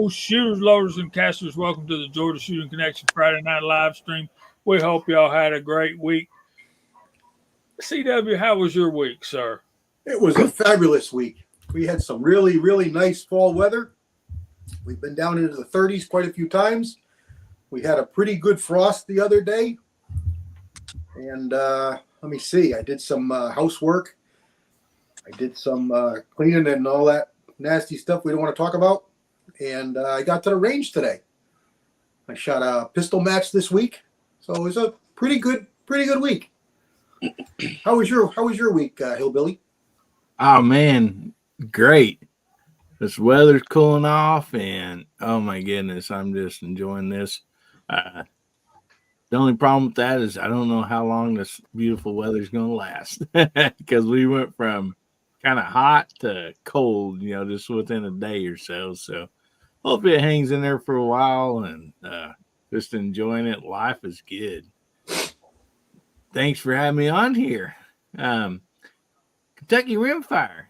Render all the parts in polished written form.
Hello, shooters, loaders, and casters. Welcome to the Georgia Shooting Connection Friday night live stream. We hope y'all had a great week. CW, how was your week, sir? It was a fabulous week. We had some really, really nice fall weather. We've been down into the 30s quite a few times. We had a pretty good frost the other day. And let me see, I did some housework. I did some cleaning and all that nasty stuff we don't want to talk about. And I got to the range today. I shot a pistol match this week. So it was a pretty good week. How was your week, Hillbilly? Oh man, great. This weather's cooling off and oh my goodness, I'm just enjoying this. The only problem with that is I don't know how long this beautiful weather is going to last because we went from kind of hot to cold, just within a day or so. So hopefully it hangs in there for a while and just enjoying it. Life is good. Thanks for having me on here. Kentucky Rimfire.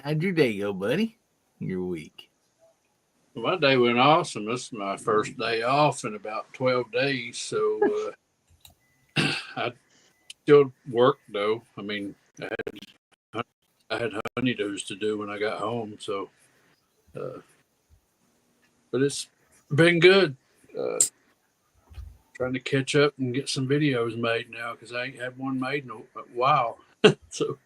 How'd your day go, buddy? Your week? My day went awesome. This is my first day off in about 12 days. So I still work, though. I mean, I had honeydews to do when I got home. So, but it's been good. Trying to catch up and get some videos made now because I ain't had one made in a while. So,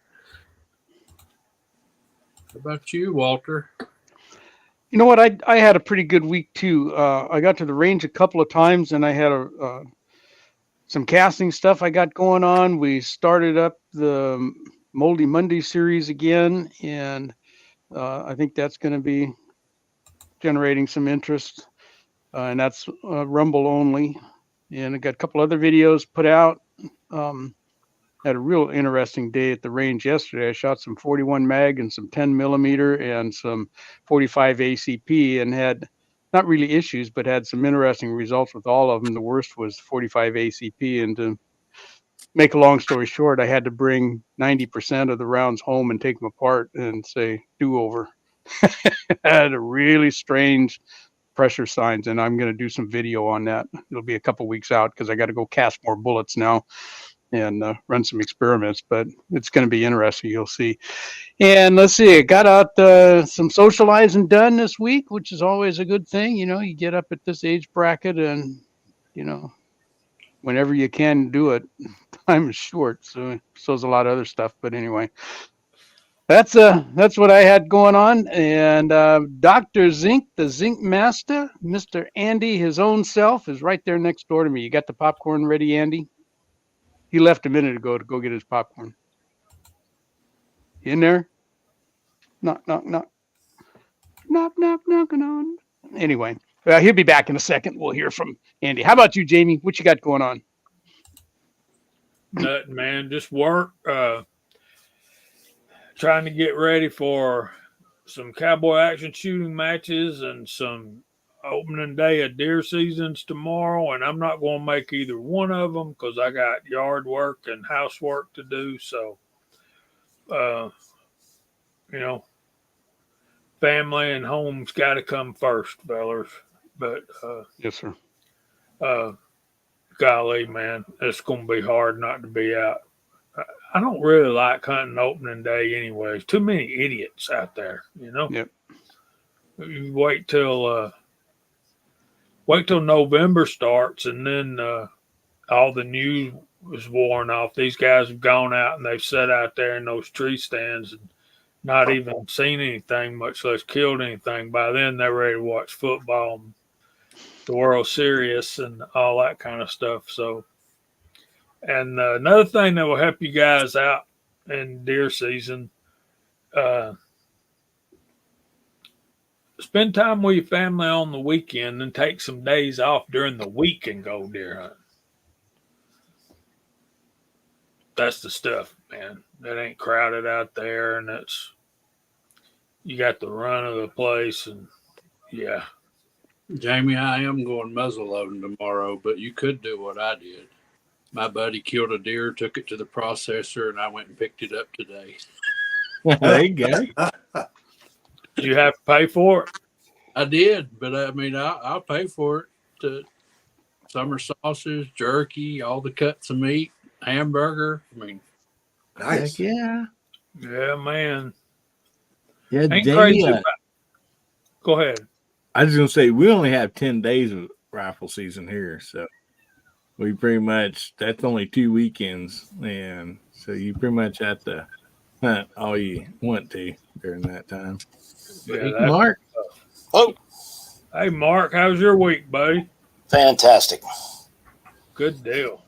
how about you, Walter? You know what? I had a pretty good week too. I got to the range a couple of times, and I had some casting stuff I got going on. We started up the Moldy Monday series again, and I think that's going to be generating some interest, and that's Rumble only. And I got a couple other videos put out. Had a real interesting day at the range yesterday. I shot some 41 mag and some 10 millimeter and some 45 ACP and had not really issues, but had some interesting results with all of them. The worst was 45 ACP. And to make a long story short, I had to bring 90% of the rounds home and take them apart and say do over. I had a really strange pressure signs, and I'm going to do some video on that. It'll be a couple weeks out because I got to go cast more bullets now and run some experiments, but it's going to be interesting. You'll see. And let's see, I got out some socializing done this week, which is always a good thing. You get up at this age bracket and, whenever you can do it, time is short. So's a lot of other stuff. But anyway, that's what I had going on. And Dr. Zink, the Zink Master, Mr. Andy, his own self, is right there next door to me. You got the popcorn ready, Andy? He left a minute ago to go get his popcorn. In there? Knock, knock, knock. Knock, knock, knocking on. Anyway, he'll be back in a second. We'll hear from Andy. How about you, Jamie? What you got going on? Nothing, man. Just work. Trying to get ready for some cowboy action shooting matches and some opening day of deer seasons tomorrow, and I'm not going to make either one of them because I got yard work and housework to do. So, family and home's got to come first, fellas. But yes, sir. Golly, man, it's going to be hard not to be out. I don't really like hunting opening day anyways. Too many idiots out there, Yep. You wait till November starts, and then all the news was worn off. These guys have gone out and they've sat out there in those tree stands and not even seen anything, much less killed anything. By then, they're ready to watch football, and the World Series, and all that kind of stuff. So, and another thing that will help you guys out in deer season, spend time with your family on the weekend and take some days off during the week and go deer hunting. That's the stuff, man. That ain't crowded out there, and you got the run of the place, and yeah. Jamie, I am going muzzle loading tomorrow, but you could do what I did. My buddy killed a deer, took it to the processor, and I went and picked it up today. There you go. Did you have to pay for it? I did, but I mean, I'll pay for it. Summer sausage, jerky, all the cuts of meat, hamburger. I mean, Nice. Heck yeah. Yeah, man. Yeah, Ain't Jamie. crazy about. Go ahead. I was gonna say we only have 10 days of rifle season here, so we pretty much that's only 2 weekends, and so you pretty much have to hunt all you want to during that time. Yeah, Hey, that, Mark. Oh, hey, Mark, how's your week, buddy? fantastic. Good deal.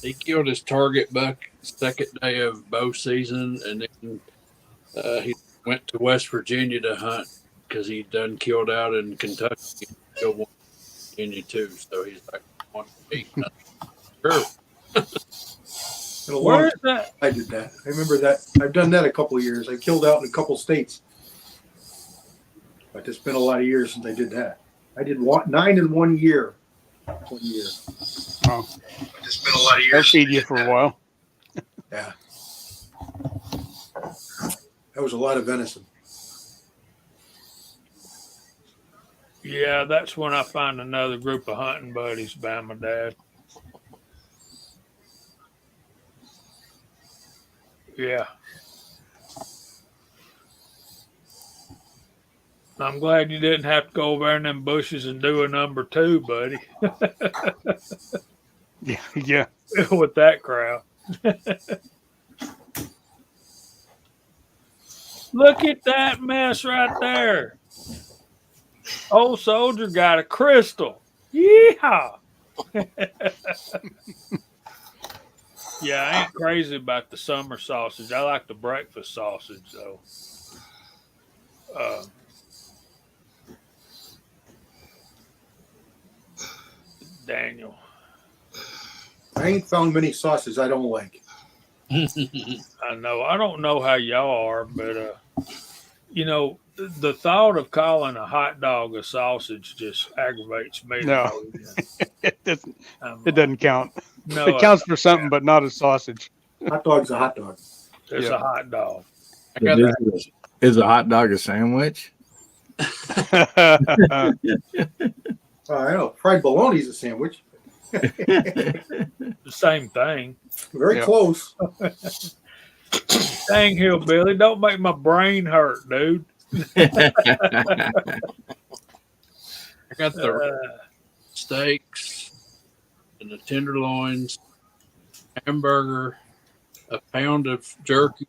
he killed his target buck second day of bow season, and then he went to West Virginia to hunt because he done killed out in Kentucky. Killed one in Virginia too, so he's like, I want to eat. Sure. In a long Where's time, that? I did that. I remember that. I've done that a couple of years. I killed out in a couple states. But it's been a lot of years since I did that. I did 9 in 1 year. 1 year. Oh, It's been a lot of I'll feed you for a while. Yeah. That was a lot of venison. Yeah, that's when I find another group of hunting buddies by my dad. Yeah. I'm glad you didn't have to go over in them bushes and do a number 2, buddy, Yeah, yeah. with that crowd. Look at that mess right there. Old soldier got a crystal. Yeehaw. Yeah, I ain't crazy about the summer sausage. I like the breakfast sausage, though. Daniel. I ain't found many sauces I don't like. I know. I don't know how y'all are, but you know, the thought of calling a hot dog a sausage just aggravates me. No. It doesn't. I'm It doesn't count. No, It counts for something, but not as sausage. Hot dog's a hot dog. it's Yeah. a hot dog. I got that. Is a hot dog a sandwich? I know. Fried bologna's a sandwich. The same thing. Very Yeah. close. Dang, hillbilly, don't make my brain hurt, dude. I got the steaks and the tenderloins, hamburger, a pound of jerky,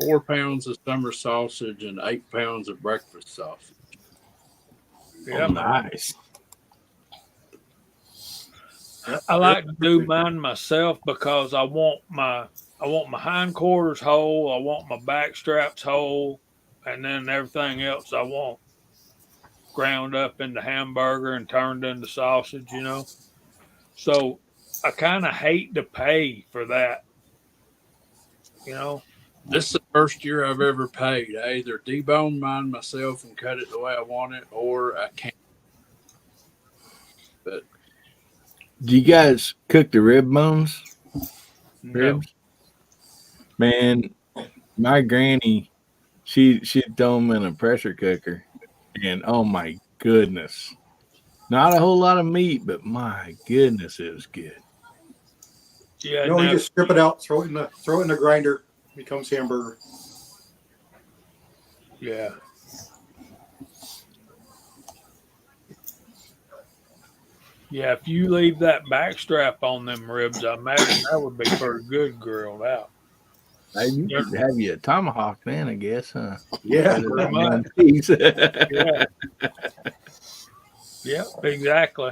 4 pounds of summer sausage, and 8 pounds of breakfast sausage. Yeah, Oh, man. nice. I like to do mine myself because I want my hindquarters whole, I want my back straps whole, and then everything else I want ground up into hamburger and turned into sausage, you know. So I kind of hate to pay for that, you know. This is the first year I've ever paid. I either debone mine myself and cut it the way I want it, or I can't. But Do you guys cook the rib bones? No. Ribs? Man, my granny, she'd throw them in a pressure cooker, and oh my goodness, not a whole lot of meat, but my goodness, it was good. Yeah, No, you now, just strip it out, throw it in the grinder, becomes hamburger. yeah. Yeah, if you leave that back strap on them ribs, I imagine that would be pretty good grilled out. Hey, you could have you a tomahawk then, I guess, huh? Yeah. Cut it pretty out in much. one piece. Yeah. Yeah, exactly.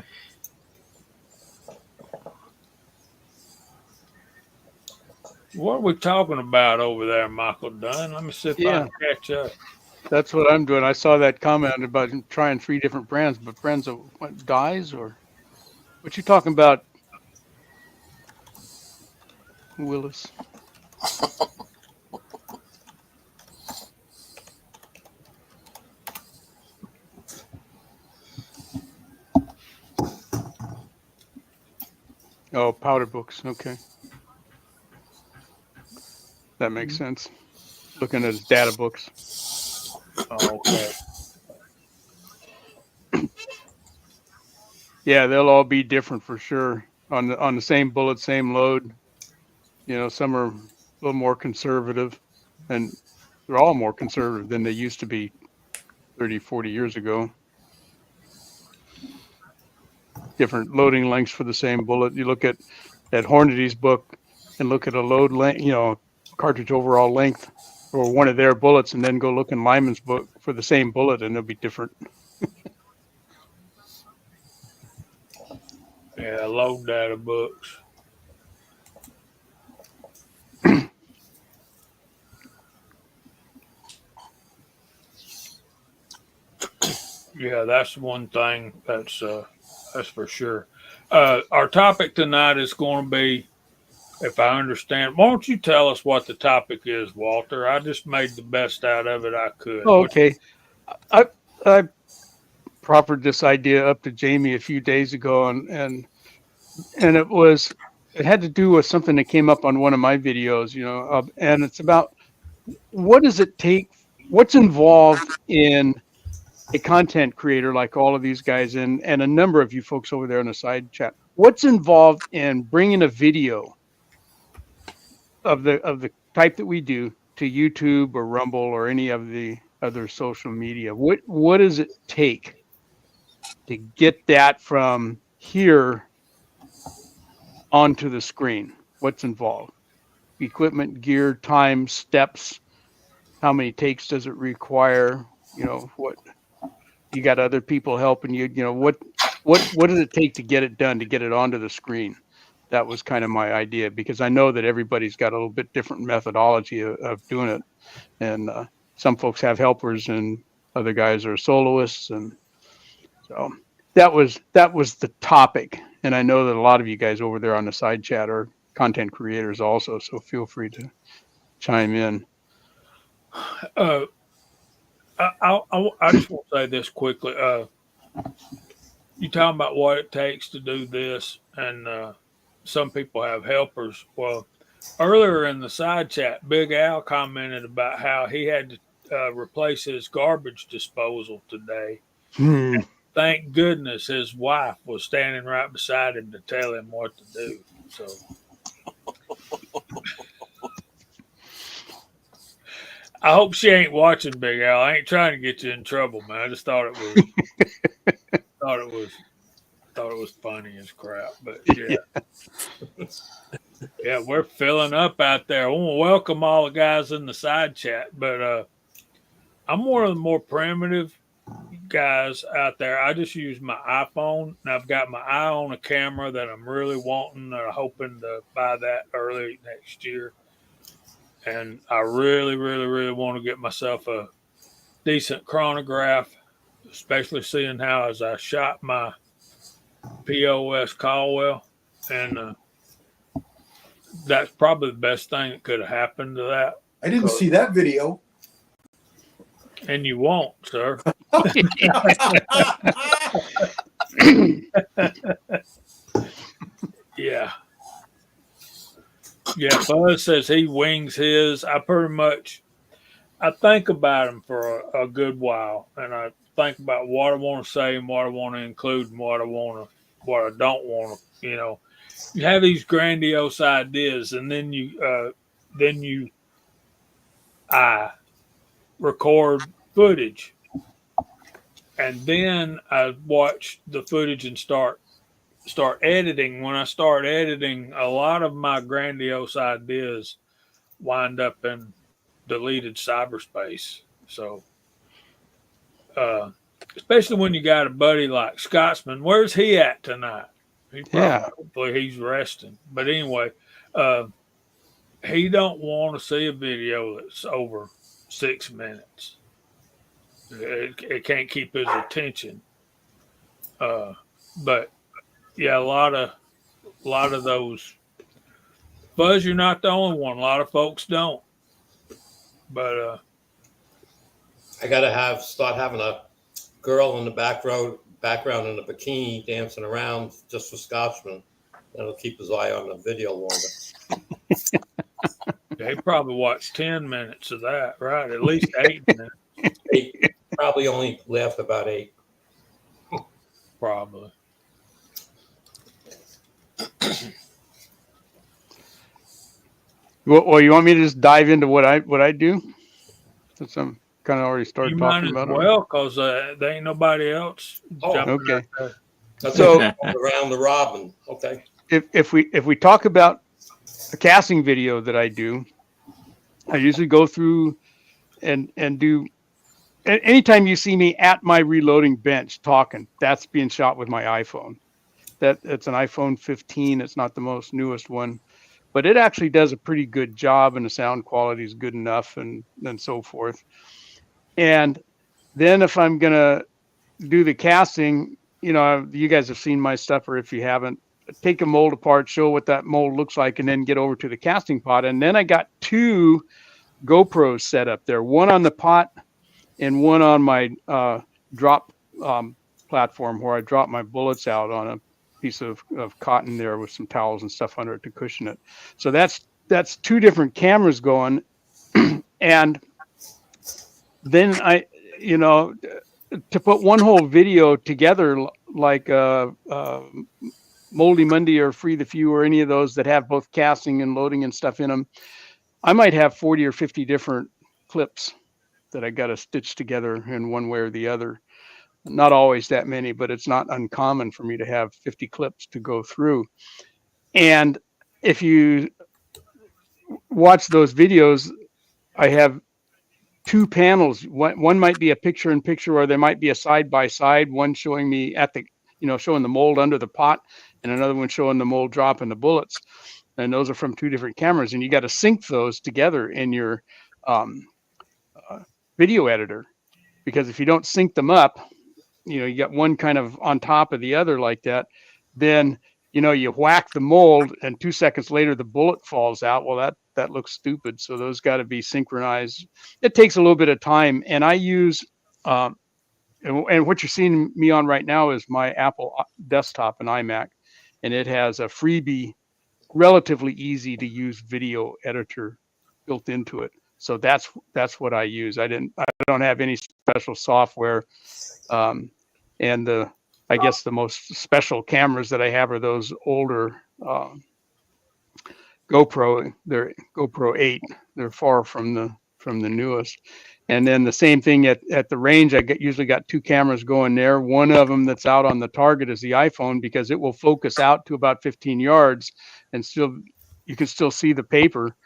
What are we talking about over there, Michael Dunn? Let me see if I Yeah. can catch up. That's what I'm doing. I saw that comment about trying 3 different brands, but brands of what, dyes or what you talking about, Willis? Oh, powder books. Okay. That makes sense. Looking at his data books. Oh, okay. Yeah, they'll all be different for sure on the same bullet, same load. Some are a little more conservative, and they're all more conservative than they used to be 30, 40 years ago. Different loading lengths for the same bullet. You look at Hornady's book and look at a load length, cartridge overall length or one of their bullets, and then go look in Lyman's book for the same bullet, and it'll be different. Yeah, load data books. Yeah, that's one thing that's for sure. Our topic tonight is going to be, if I understand, why don't you tell us what the topic is, Walter? I just made the best out of it I could. Oh, okay. I proffered this idea up to Jamie a few days ago, and it had to do with something that came up on one of my videos, and it's about what does it take, what's involved in a content creator like all of these guys and a number of you folks over there in the side chat. What's involved in bringing a video of the type that we do to YouTube or Rumble or any of the other social media? What does it take to get that from here onto the screen? What's involved? Equipment, gear, time, steps. How many takes does it require? What you got, other people helping you. What does it take to get it done, to get it onto the screen? That was kind of my idea, because I know that everybody's got a little bit different methodology of doing it, and some folks have helpers, and other guys are soloists, and so that was the topic. And I know that a lot of you guys over there on the side chat are content creators also, so feel free to chime in. I just want to say this quickly. You talking about what it takes to do this, and some people have helpers. Well, earlier in the side chat, Big Al commented about how he had to replace his garbage disposal today. Thank goodness his wife was standing right beside him to tell him what to do. So. I hope she ain't watching, Big Al. I ain't trying to get you in trouble, man. I just thought it was funny as crap. But yeah. Yeah, we're filling up out there. I want to welcome all the guys in the side chat, but I'm one of the more primitive guys out there. I just use my iPhone, and I've got my eye on a camera that I'm really wanting or hoping to buy that early next year. And I really, really, really want to get myself a decent chronograph, especially seeing how as I shot my POS Caldwell. And that's probably the best thing that could have happened to that. I didn't see that video. And you won't, sir. Yeah. Yeah, Buzz says he wings his. I think about him for a good while, and I think about what I want to say and what I want to include and what I don't want to. You have these grandiose ideas, and then I record footage, and then I watch the footage and start editing. When I start editing, a lot of my grandiose ideas wind up in deleted cyberspace. So, especially when you got a buddy like Scotsman, where's he at tonight? Hopefully he's resting. But anyway, he don't want to see a video that's over 6 minutes. It can't keep his attention. But yeah, a lot of those. Buzz, you're not the only one. A lot of folks don't. But I gotta start having a girl in the background in a bikini dancing around just for Scotsman. That'll keep his eye on the video longer. They probably watched 10 minutes of that, right? At least 8 minutes. He probably only laughed about 8. Probably. Well, you want me to just dive into what I do? Since I'm kind of already You started might talking as about it. well, because there ain't nobody else Oh. jumping Okay. out there. That's So- around the robin. Okay. If we talk about a casting video that I do, I usually go through and do. Anytime you see me at my reloading bench talking, that's being shot with my iPhone. It's an iPhone 15. It's not the most newest one, but it actually does a pretty good job, and the sound quality is good enough, and so forth. And then if I'm gonna do the casting, you guys have seen my stuff, or if you haven't, take a mold apart, show what that mold looks like, and then get over to the casting pot. And then I got two GoPros set up there, one on the pot and one on my drop platform where I drop my bullets out on a piece of cotton there with some towels and stuff under it to cushion it. So that's two different cameras going. And then to put one whole video together, like Moldy Monday or Free the Few or any of those that have both casting and loading and stuff in them, I might have 40 or 50 different clips that I got to stitch together in one way or the other. Not always that many, but it's not uncommon for me to have 50 clips to go through. And if you watch those videos, I have two panels. One might be a picture in picture, or there might be a side by side, one showing me showing the mold under the pot, and another one showing the mold dropping the bullets. And those are from two different cameras, and you got to sync those together in your video editor, because if you don't sync them up, you got one kind of on top of the other like that, then you whack the mold and 2 seconds later the bullet falls out. Well, that looks stupid. So those got to be synchronized. It takes a little bit of time, and I use and what you're seeing me on right now is my Apple desktop and iMac, and it has a freebie, relatively easy to use video editor built into it. So that's what I use. I don't have any special software. And I guess the most special cameras that I have are those older GoPro. They're GoPro 8. They're far from the newest. And then the same thing at the range. I usually got two cameras going there. One of them that's out on the target is the iPhone, because it will focus out to about 15 yards, and you can still see the paper.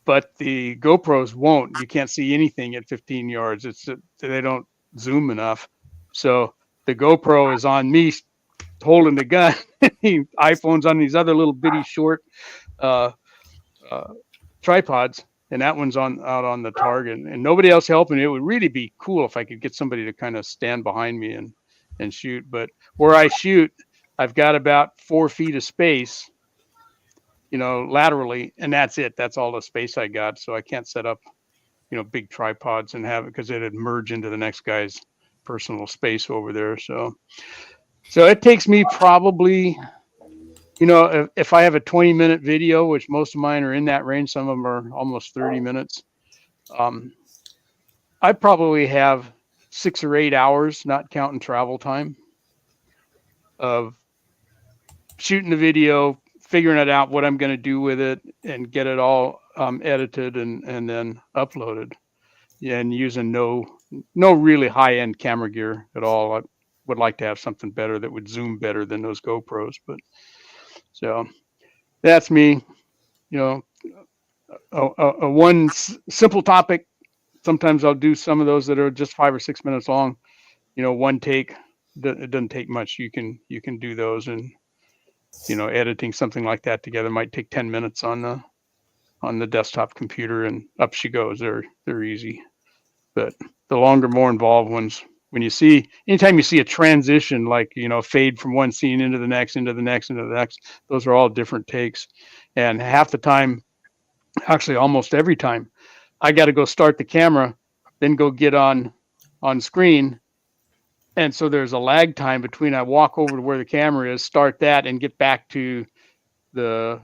But the GoPros won't. You can't see anything at 15 yards. They don't zoom enough. So the GoPro is on me holding the gun. The iPhone's on these other little bitty short tripods, and that one's out on the target, and nobody else helping. It would really be cool if I could get somebody to kind of stand behind me and shoot. But where I shoot, I've got about 4 feet of space, laterally, and that's it. That's all the space I got. So I can't set up, big tripods and have it, because it'd merge into the next guy's personal space over there. So it takes me probably, if I have a 20-minute video, which most of mine are in that range, some of them are almost 30 minutes. I probably have 6 or 8 hours, not counting travel time, of shooting the video, figuring it out, what I'm going to do with it, and get it all edited and then uploaded. And using no really high-end camera gear at all. I would like to have something better that would zoom better than those GoPros, but so that's me. One simple topic. Sometimes I'll do some of those that are just 5 or 6 minutes long. One take. It doesn't take much. You can do those, and editing something like that together might take 10 minutes on the desktop computer, and up she goes. They're easy. But the longer, more involved ones, anytime you see a transition, like, fade from one scene into the next, those are all different takes. And half the time, actually almost every time, I got to go start the camera, then go get on screen. And so there's a lag time between I walk over to where the camera is, start that, and get back to the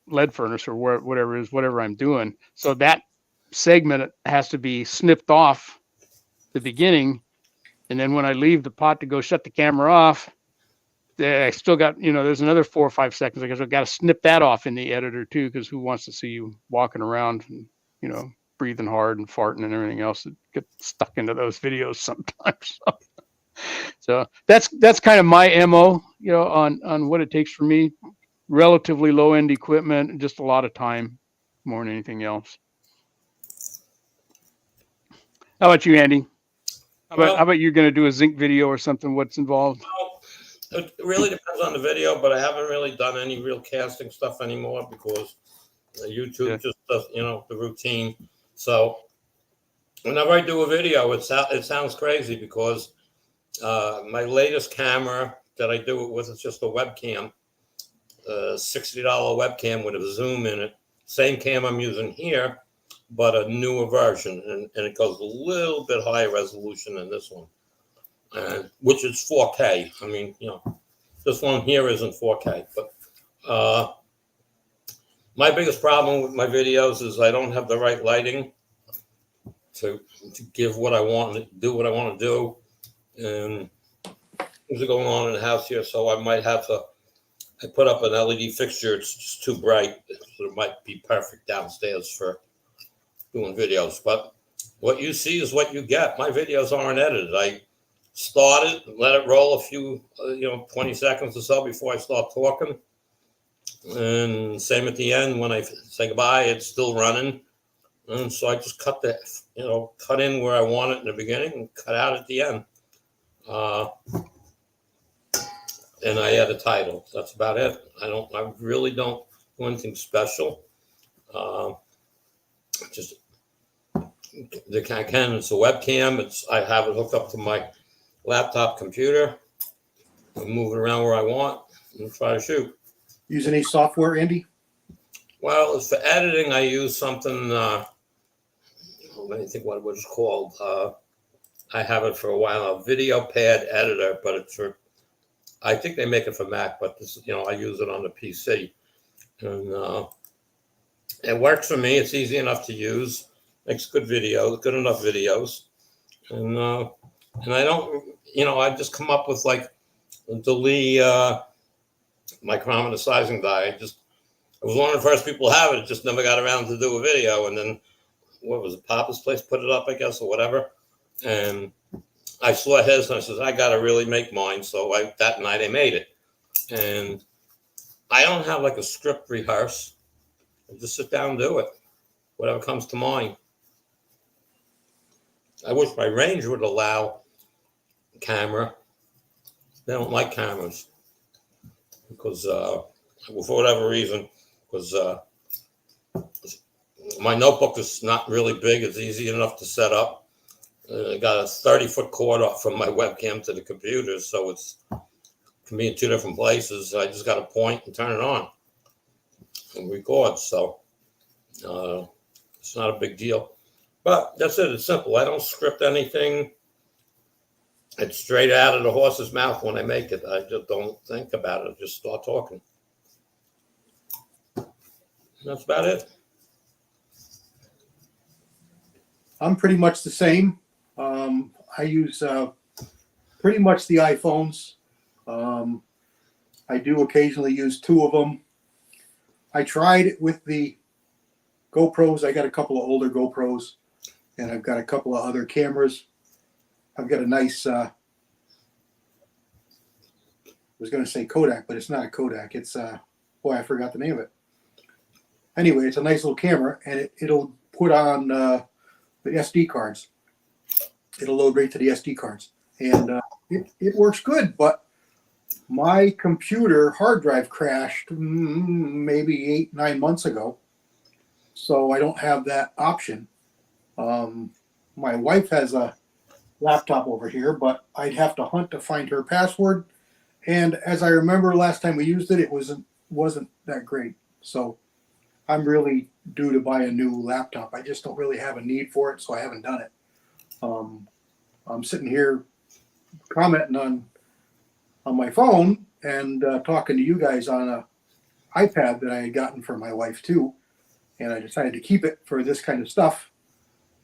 lead furnace or whatever I'm doing. So that segment has to be snipped off the beginning, and then when I leave the pot to go shut the camera off, I still got, there's another 4 or 5 seconds. I guess I've got to snip that off in the editor too, because who wants to see you walking around and, breathing hard and farting and everything else that gets stuck into those videos sometimes. So that's kind of my MO, on what it takes for me. Relatively low end equipment and just a lot of time more than anything else. How about you, Andy? How about you're going to do a zinc video or something? What's involved? It really depends on the video, but I haven't really done any real casting stuff anymore because YouTube just does, the routine. So whenever I do a video, it sounds crazy because my latest camera that I do it with is just a webcam, $60 webcam with a zoom in it. Same cam I'm using here, but a newer version, and it goes a little bit higher resolution than this one, which is 4K. I mean, this one here isn't 4K, but my biggest problem with my videos is I don't have the right lighting to give what I want to do, what I want to do, and things are going on in the house here, so I might have to. I put up an LED fixture. It's just too bright, so it might be perfect downstairs for doing videos. But what you see is what you get. My videos aren't edited. I start it, let it roll a few, 20 seconds or so before I start talking. And same at the end when I say goodbye, it's still running. And so I just cut in where I want it in the beginning and cut out at the end. And I add a title. That's about it. I really don't do anything special. Just the can. It's a webcam. I have it hooked up to my laptop computer. I move it around where I want and try to shoot. Use any software, Andy? Well, for editing, I use something. Let me think what it was called. I have it for a while. A video pad editor, but it's for. I think they make it for Mac, but this, I use it on the PC, and it works for me. It's easy enough to use, makes good enough videos, and I don't, I just come up with like the Lee micrometer sizing die. I was one of the first people to have it. Just never got around to do a video, and then what was it? Papa's Place put it up, I guess, or whatever, and. I saw his and I said, I got to really make mine. So that night I made it. And I don't have like a script rehearse. I just sit down and do it. Whatever comes to mind. I wish my Ranger would allow camera. They don't like cameras. Because for whatever reason, because my notebook is not really big. It's easy enough to set up. I got a 30-foot cord off from my webcam to the computer, so it can be in two different places. I just got to point and turn it on and record. So it's not a big deal. But that's it. It's simple. I don't script anything. It's straight out of the horse's mouth when I make it. I just don't think about it. I just start talking. That's about it. I'm pretty much the same. I use pretty much the iPhones. I do occasionally use two of them. I tried it with the GoPros. I got a couple of older GoPros, and I've got a couple of other cameras. I've got a nice, I was going to say Kodak, but it's not a Kodak. It's, I forgot the name of it. Anyway, it's a nice little camera, and it'll put on the SD cards. It'll load right to the SD cards, and it works good. But my computer hard drive crashed maybe 8-9 months ago, so I don't have that option. My wife has a laptop over here, but I'd have to hunt to find her password. And as I remember last time we used it, it wasn't that great. So I'm really due to buy a new laptop. I just don't really have a need for it, so I haven't done it. I'm sitting here commenting on my phone and talking to you guys on a iPad that I had gotten for my wife too, and I decided to keep it for this kind of stuff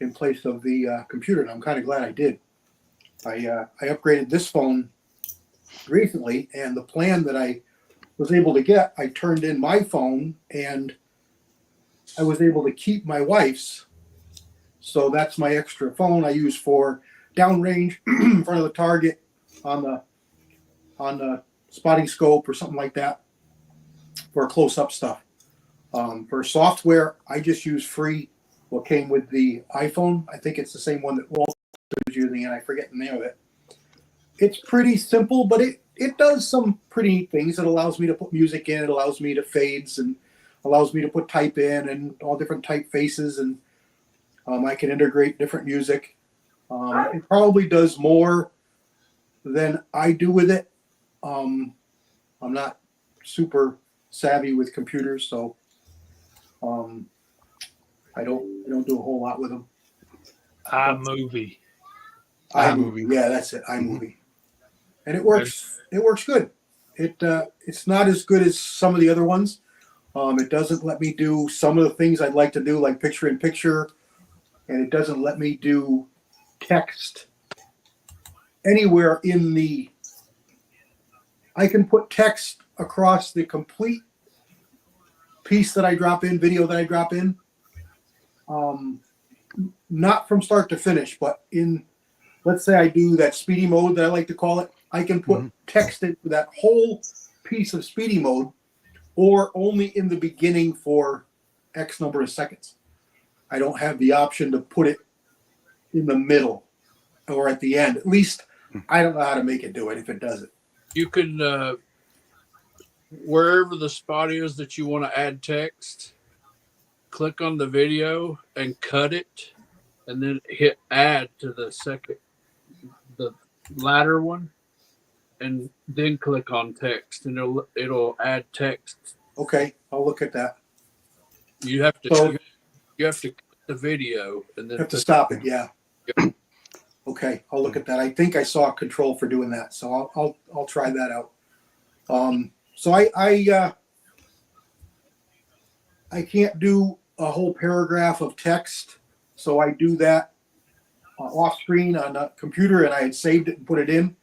in place of the computer, and I'm kind of glad I did. I upgraded this phone recently, and the plan that I was able to get, I turned in my phone and I was able to keep my wife's. So that's my extra phone I use for downrange in front of the target on the spotting scope or something like that for close-up stuff. For software, I just use free what came with the iPhone. I think it's the same one that Walter was using, and I forget the name of it. It's pretty simple, but it does some pretty neat things. It allows me to put music in. It allows me to fades and allows me to put type in and all different typefaces, and I can integrate different music. It probably does more than I do with it. I'm not super savvy with computers, so I don't do a whole lot with them. iMovie. iMovie. Yeah, that's it. iMovie, and it works. It works good. It's not as good as some of the other ones. It doesn't let me do some of the things I'd like to do, like picture in picture, and it doesn't let me do text anywhere in the. I can put text across the complete piece that I drop in, video that I drop in. Not from start to finish, but in, let's say I do that speedy mode that I like to call it, I can put text into that whole piece of speedy mode, or only in the beginning for X number of seconds. I don't have the option to put it in the middle or at the end. At least I don't know how to make it do it if it does it. You can, wherever the spot is that you want to add text, click on the video and cut it, and then hit add to the latter one, and then click on text, and it'll add text. Okay, I'll look at that. You have to So you have to cut the video and then have to stop it. Yeah. Okay, I'll look at that. I think I saw a control for doing that, so I'll try that out. So I can't do a whole paragraph of text, so I do that off screen on a computer, and I had saved it and put it in.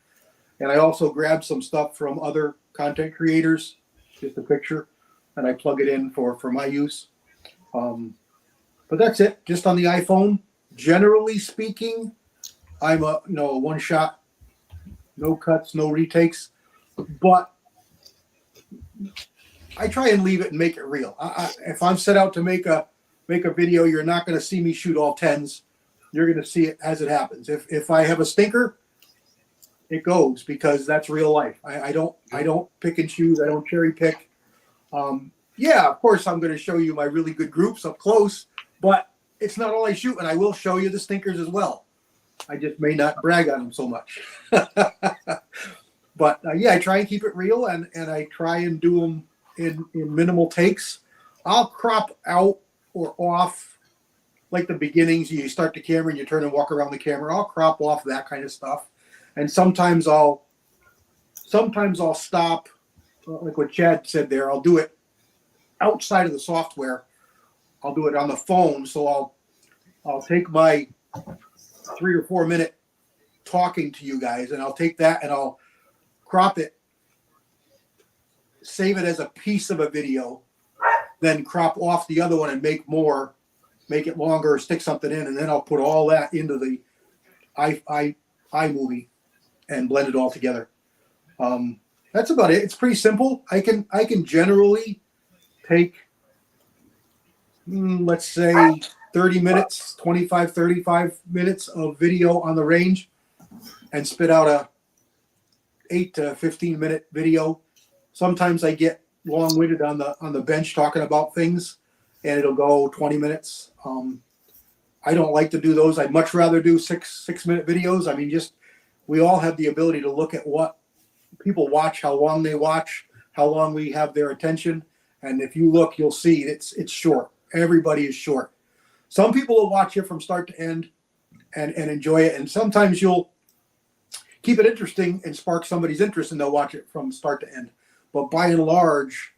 And I also grabbed some stuff from other content creators, just a picture, and I plug it in for my use. But that's it. Just on the iPhone. Generally speaking, I'm a one shot, no cuts, no retakes. But I try and leave it and make it real. If I'm set out to make a video, you're not going to see me shoot all tens. You're going to see it as it happens. If I have a stinker, it goes, because that's real life. I don't pick and choose. I don't cherry pick. Yeah, of course I'm going to show you my really good groups up close, but it's not all I shoot, and I will show you the stinkers as well. I just may not brag on them so much. But yeah, I try and keep it real, and I try and do them in minimal takes. I'll crop out or off, like the beginnings. You start the camera and you turn and walk around the camera. I'll crop off that kind of stuff. And sometimes I'll stop, like what Chad said there. I'll do it outside of the software. I'll do it on the phone. So I'll take my 3 or 4 minute talking to you guys, and I'll take that and I'll crop it, save it as a piece of a video, then crop off the other one and make it longer, stick something in, and then I'll put all that into the iMovie and blend it all together. That's about it. It's pretty simple. I can generally take, let's say 30 minutes, 25, 35 minutes of video on the range and spit out a 8 to 15 minute video. Sometimes I get long-winded on the bench talking about things, and it'll go 20 minutes. I don't like to do those. I'd much rather do 6 minute videos. I mean, we all have the ability to look at what people watch, how long they watch, how long we have their attention. And if you look, you'll see it's short. Everybody is short. Some people will watch it from start to end and enjoy it. And sometimes you'll keep it interesting and spark somebody's interest, and they'll watch it from start to end. But by and large,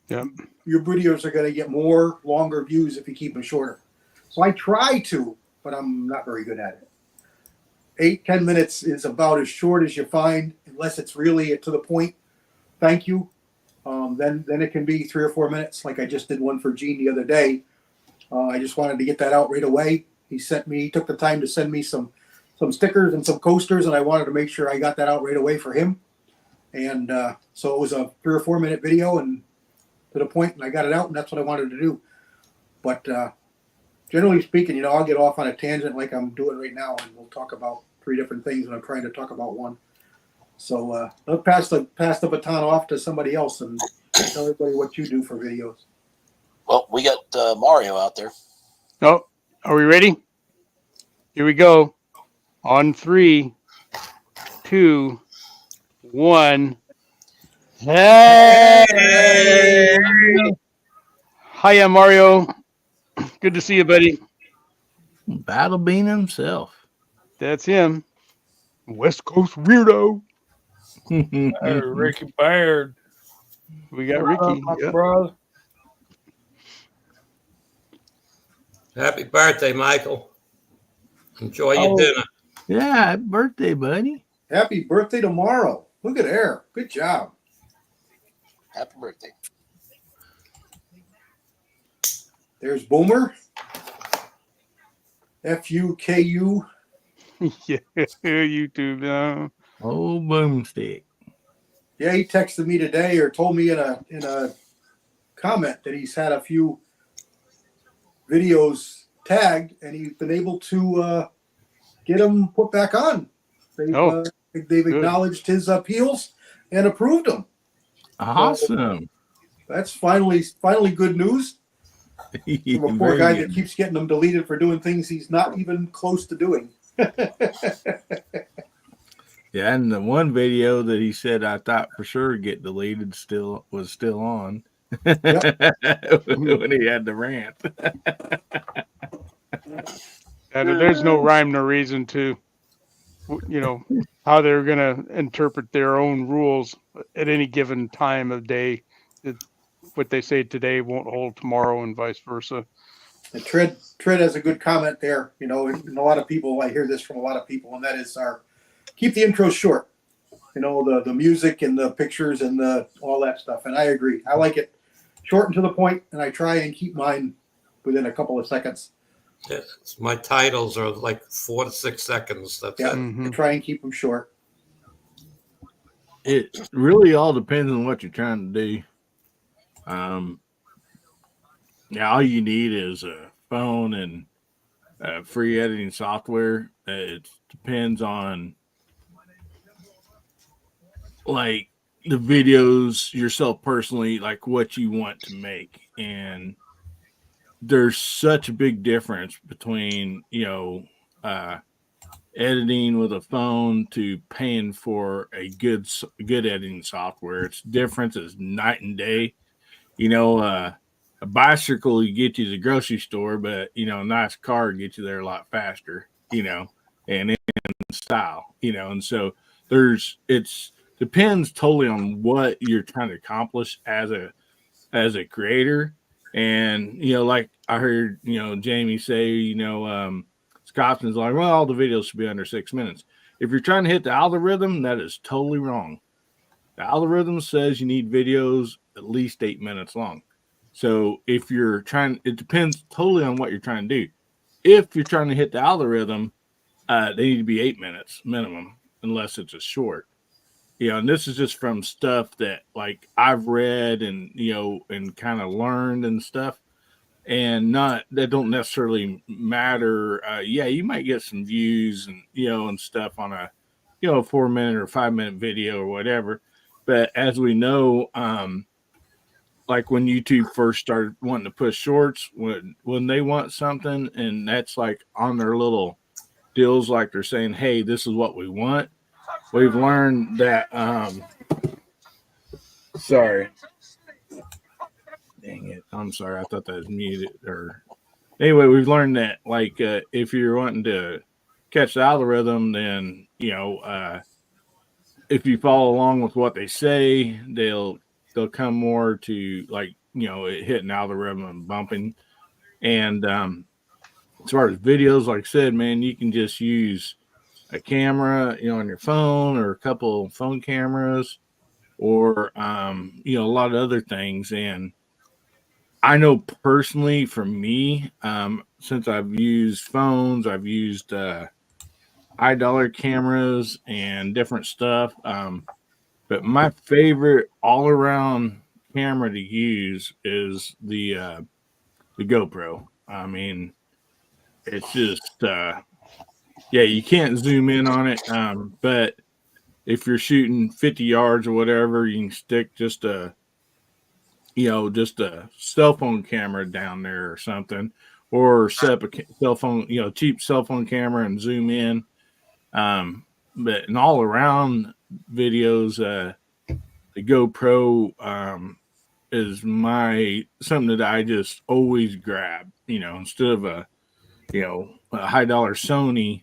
your videos are going to get more longer views if you keep them shorter. So I try to, but I'm not very good at it. 8-10 minutes is about as short as you find, unless it's really to the point. Thank you. Then it can be 3 or 4 minutes, like I just did one for Gene the other day. I just wanted to get that out right away. He took the time to send me some stickers and some coasters, and I wanted to make sure I got that out right away for him. And so it was a 3 or 4 minute video and to the point, and I got it out, and that's what I wanted to do. But generally speaking, I'll get off on a tangent like I'm doing right now, and we'll talk about 3 different things, and I'm trying to talk about one. So I'll pass the baton off to somebody else and tell everybody what you do for videos. Well, we got Mario out there. Oh, are we ready? Here we go. On 3, 2, 1. Hey! Hiya, Mario. Good to see you, buddy. Battle Bean himself. That's him. West Coast weirdo. Hey, Ricky Baird. We got Ricky. My Yep. brother. Happy birthday, Michael. Enjoy your dinner. Yeah, happy birthday, buddy. Happy birthday tomorrow. Look at there. Good job. Happy birthday. There's Boomer. FUKU. Yeah, YouTube. Oh, boomstick. Yeah, he texted me today or told me in a comment that he's had a few videos tagged and he's been able to get them put back on. They've acknowledged his appeals and approved them. Awesome. So that's finally good news from a poor guy that keeps getting them deleted for doing things he's not even close to doing. Yeah, and the one video that he said I thought for sure would get deleted was still on. When he had the rant. And there's no rhyme nor reason to, how they're going to interpret their own rules at any given time of day. What they say today won't hold tomorrow and vice versa. And Tread has a good comment there. And a lot of people, I hear this from a lot of people, and that is keep the intros short. The music and the pictures and all that stuff. And I agree. I like it short and to the point, and I try and keep mine within a couple of seconds. Yes, my titles are like 4 to 6 seconds. That's it. I try and keep them short. It really all depends on what you're trying to do. All you need is a phone and free editing software. It depends on like the videos yourself personally, like what you want to make. And there's such a big difference between, editing with a phone to paying for a good editing software. It's different as night and day. A bicycle you get you to the grocery store, but a nice car gets you there a lot faster, and in style, and so it's depends totally on what you're trying to accomplish as a creator. And like I heard Jamie say, Scotsman's like, well, all the videos should be under 6 minutes. If you're trying to hit the algorithm, that is totally wrong. The algorithm says you need videos at least 8 minutes long. So if you're it depends totally on what you're trying to do. If you're trying to hit the algorithm, they need to be 8 minutes minimum, unless it's a short. And this is just from stuff that like I've read and and kind of learned and stuff, and that don't necessarily matter. You might get some views and and stuff on a 4 minute or 5 minute video or whatever. But as we know, like when YouTube first started wanting to push shorts, when they want something and that's like on their little deals, like they're saying, hey, this is what we want. We've learned that, sorry. Dang it. I'm sorry. I thought that was muted. Anyway, we've learned that like, if you're wanting to catch the algorithm, then, if you follow along with what they say, they'll come more to like, hitting algorithm and bumping. And, as far as videos, like I said, man, you can just use a camera, on your phone or a couple phone cameras or, a lot of other things. And I know personally for me, since I've used phones, I've used high dollar cameras and different stuff. But my favorite all around camera to use is the GoPro. I mean, it's just yeah, you can't zoom in on it. But if you're shooting 50 yards or whatever, you can stick just a cell phone camera down there or something, or set up a cell phone, cheap cell phone camera and zoom in. But in all around videos, the GoPro is something that I just always grab, instead of a high dollar Sony,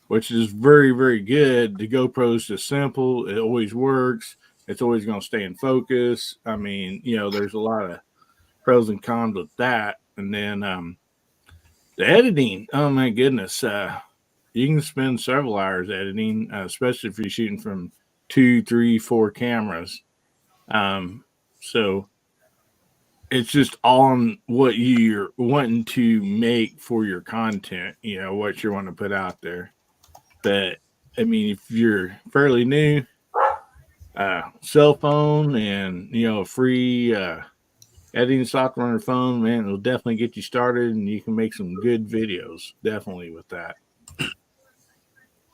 which is very, very good. The GoPro is just simple. It always works. It's always going to stay in focus. I mean, there's a lot of pros and cons with that. And then the editing, oh my goodness, you can spend several hours editing, especially if you're shooting from 2, 3, 4 cameras. So it's just on what you're wanting to make for your content, what you want to put out there. But I mean, if you're fairly new, cell phone and a free editing software on your phone, man, it'll definitely get you started, and you can make some good videos. Definitely with that.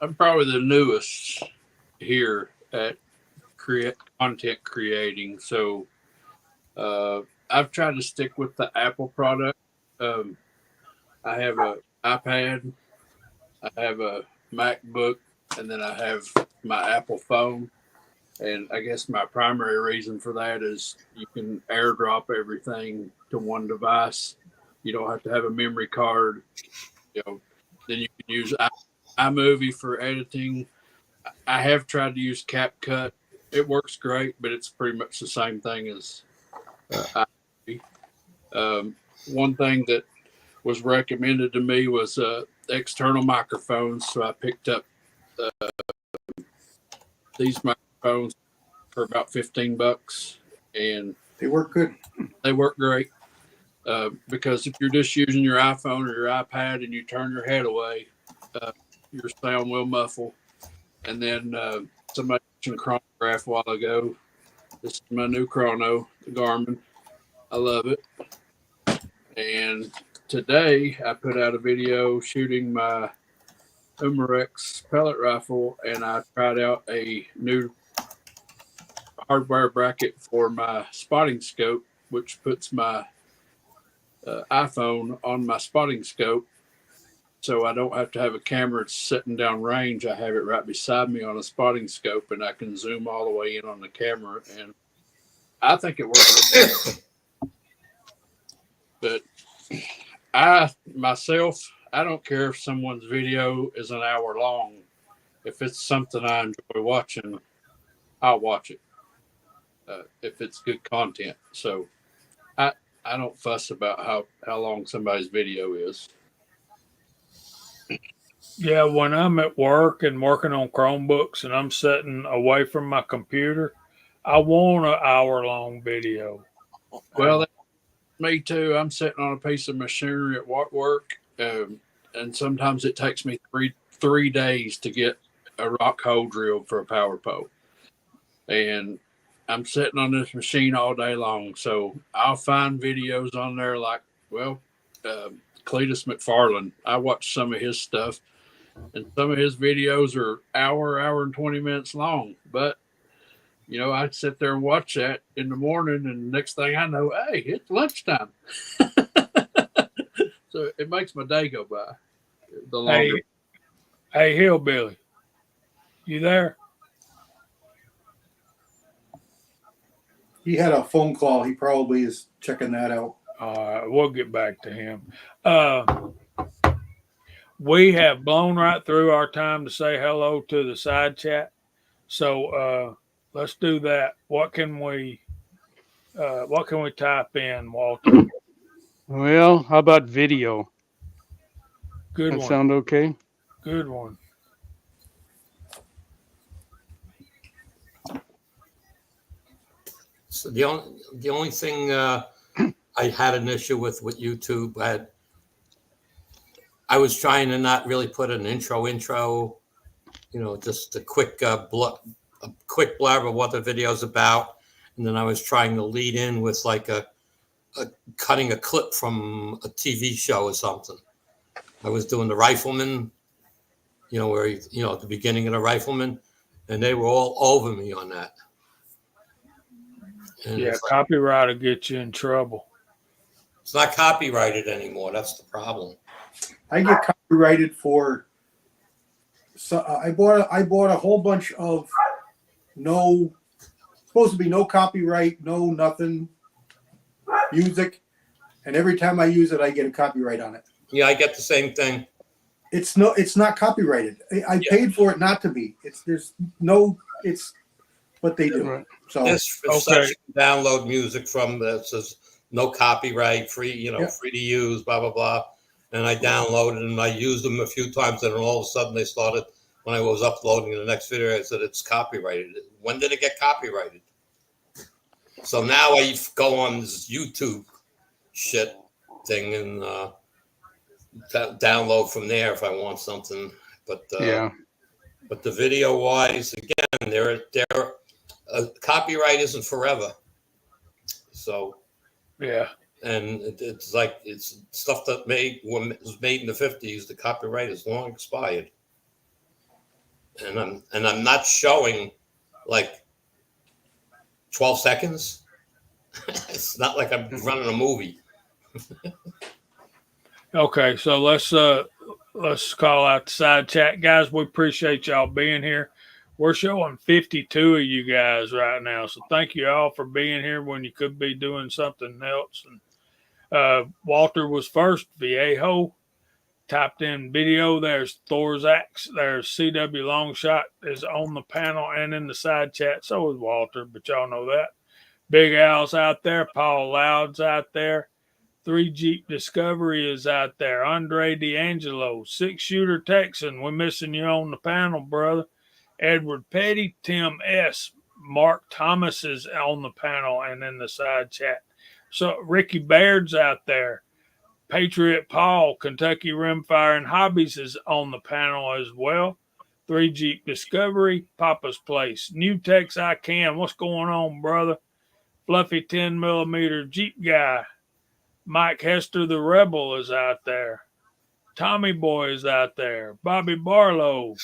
I'm probably the newest here at content creating, so I've tried to stick with the Apple product. I have a iPad, I have a MacBook, and then I have my Apple phone. And I guess my primary reason for that is you can airdrop everything to one device. You don't have to have a memory card. Then you can use iMovie for editing. I have tried to use CapCut. It works great, but it's pretty much the same thing as iMovie. One thing that was recommended to me was external microphones, so I picked up these microphones for about $15, and They work good. they work great. Because if you're just using your iPhone or your iPad and you turn your head away, your sound will muffle. And then somebody mentioned chronograph a while ago. This is my new chrono, the Garmin. I love it. And today I put out a video shooting my Umarex pellet rifle, and I tried out a new hardware bracket for my spotting scope, which puts my iPhone on my spotting scope, so I don't have to have a camera sitting down range. I have it right beside me on a spotting scope, and I can zoom all the way in on the camera, and I think it works. But I don't care if someone's video is an hour long. If it's something I enjoy watching, I'll watch it. If it's good content. So I don't fuss about how long somebody's video is. Yeah, when I'm at work and working on Chromebooks and I'm sitting away from my computer, I want an hour long video. Well, that's me too. I'm sitting on a piece of machinery at work, and sometimes it takes me three days to get a rock hole drilled for a power pole. And I'm sitting on this machine all day long, so I'll find videos on there like, Cletus McFarland. I watch some of his stuff, and some of his videos are hour and 20 minutes long. But, I'd sit there and watch that in the morning, and next thing I know, hey, it's lunchtime. So it makes my day go by. The longer. Hey, Hillbilly, you there? He had a phone call. He probably is checking that out. We'll get back to him. We have blown right through our time to say hello to the side chat. So let's do that. What can we type in, Walter? Well, how about video? Good That one. sound okay? Good one. So the only thing I had an issue with YouTube, I was trying to not really put an intro, just a quick quick blurb of what the video's about, and then I was trying to lead in with like a cutting a clip from a TV show or something. I was doing the Rifleman, where at the beginning of the Rifleman, and they were all over me on that. And Yeah, it's copyright will get you in trouble. it's not copyrighted anymore. That's the problem. I get copyrighted for. So I bought a whole bunch of supposed to be no copyright, no nothing music, and every time I use it, I get a copyright on it. Yeah, I get the same thing. It's not copyrighted. I paid for it not to be. It's what they do. Right. So This section download music from that says no copyright, free, free to use, blah blah blah. And I downloaded and I used them a few times, and all of a sudden they started. When I was uploading the next video, I said it's copyrighted. When did it get copyrighted? So now I go on this YouTube shit thing and download from there if I want something. But but the video wise, again, copyright isn't forever. So yeah, and it's like it's stuff that was made in the 50s. The copyright is long expired, and I'm not showing like 12 seconds. It's not like I'm running a movie. Okay, so let's call out the side chat, guys. We appreciate y'all being here. We're showing 52 of you guys right now, so thank you all for being here when you could be doing something else. And Walter was first. Viejo typed in video. There's Thorax. There's CW Longshot is on the panel and in the side chat. So is Walter, but y'all know that. Big Al's out there. Paul Loud's out there. 3 Jeep Discovery is out there. Andre D'Angelo, 6-shooter Texan. We're missing you on the panel, brother. Edward Petty, Tim S. Mark Thomas is on the panel and in the side chat. So Ricky Baird's out there. Patriot Paul, Kentucky Rimfire and Hobbies is on the panel as well. 3 Jeep Discovery, Papa's Place. New Tex I Can. What's going on, brother? Fluffy 10mm Jeep guy. Mike Hester the Rebel is out there. Tommy Boy is out there. Bobby Barlow.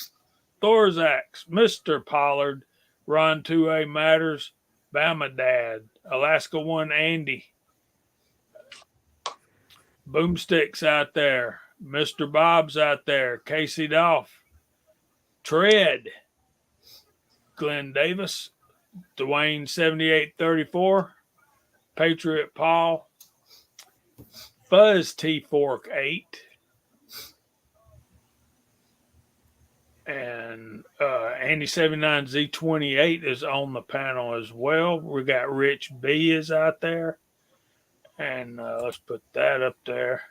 Thorzax. Mr. Pollard. Ron 2A Matters. Bama Dad. Alaska 1 Andy. Boomsticks out there. Mr. Bob's out there. Casey Dolph. Tread. Glenn Davis. Dwayne 7834. Patriot Paul. Fuzz T Fork 8. And Andy 79Z28 is on the panel as well. We got Rich B is out there. And let's put that up there.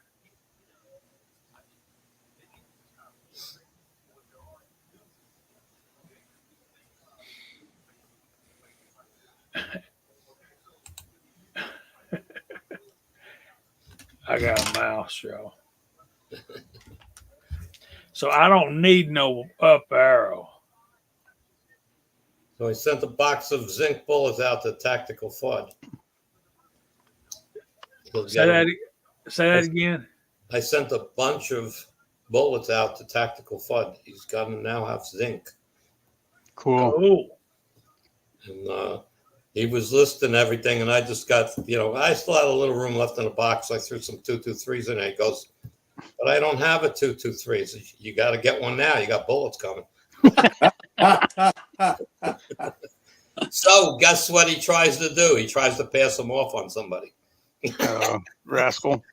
I got a mouse, y'all. So I don't need no up arrow. So I sent a box of zinc bullets out to Tactical FUD. Say that again. I sent a bunch of bullets out to Tactical FUD. He's got to now have zinc. Cool. And he was listing everything, and I just got, I still had a little room left in the box. I threw some 223s in there. He goes, but I don't have a 223. So you got to get one now. You got bullets coming. So guess what he tries to do? He tries to pass them off on somebody. Rascal.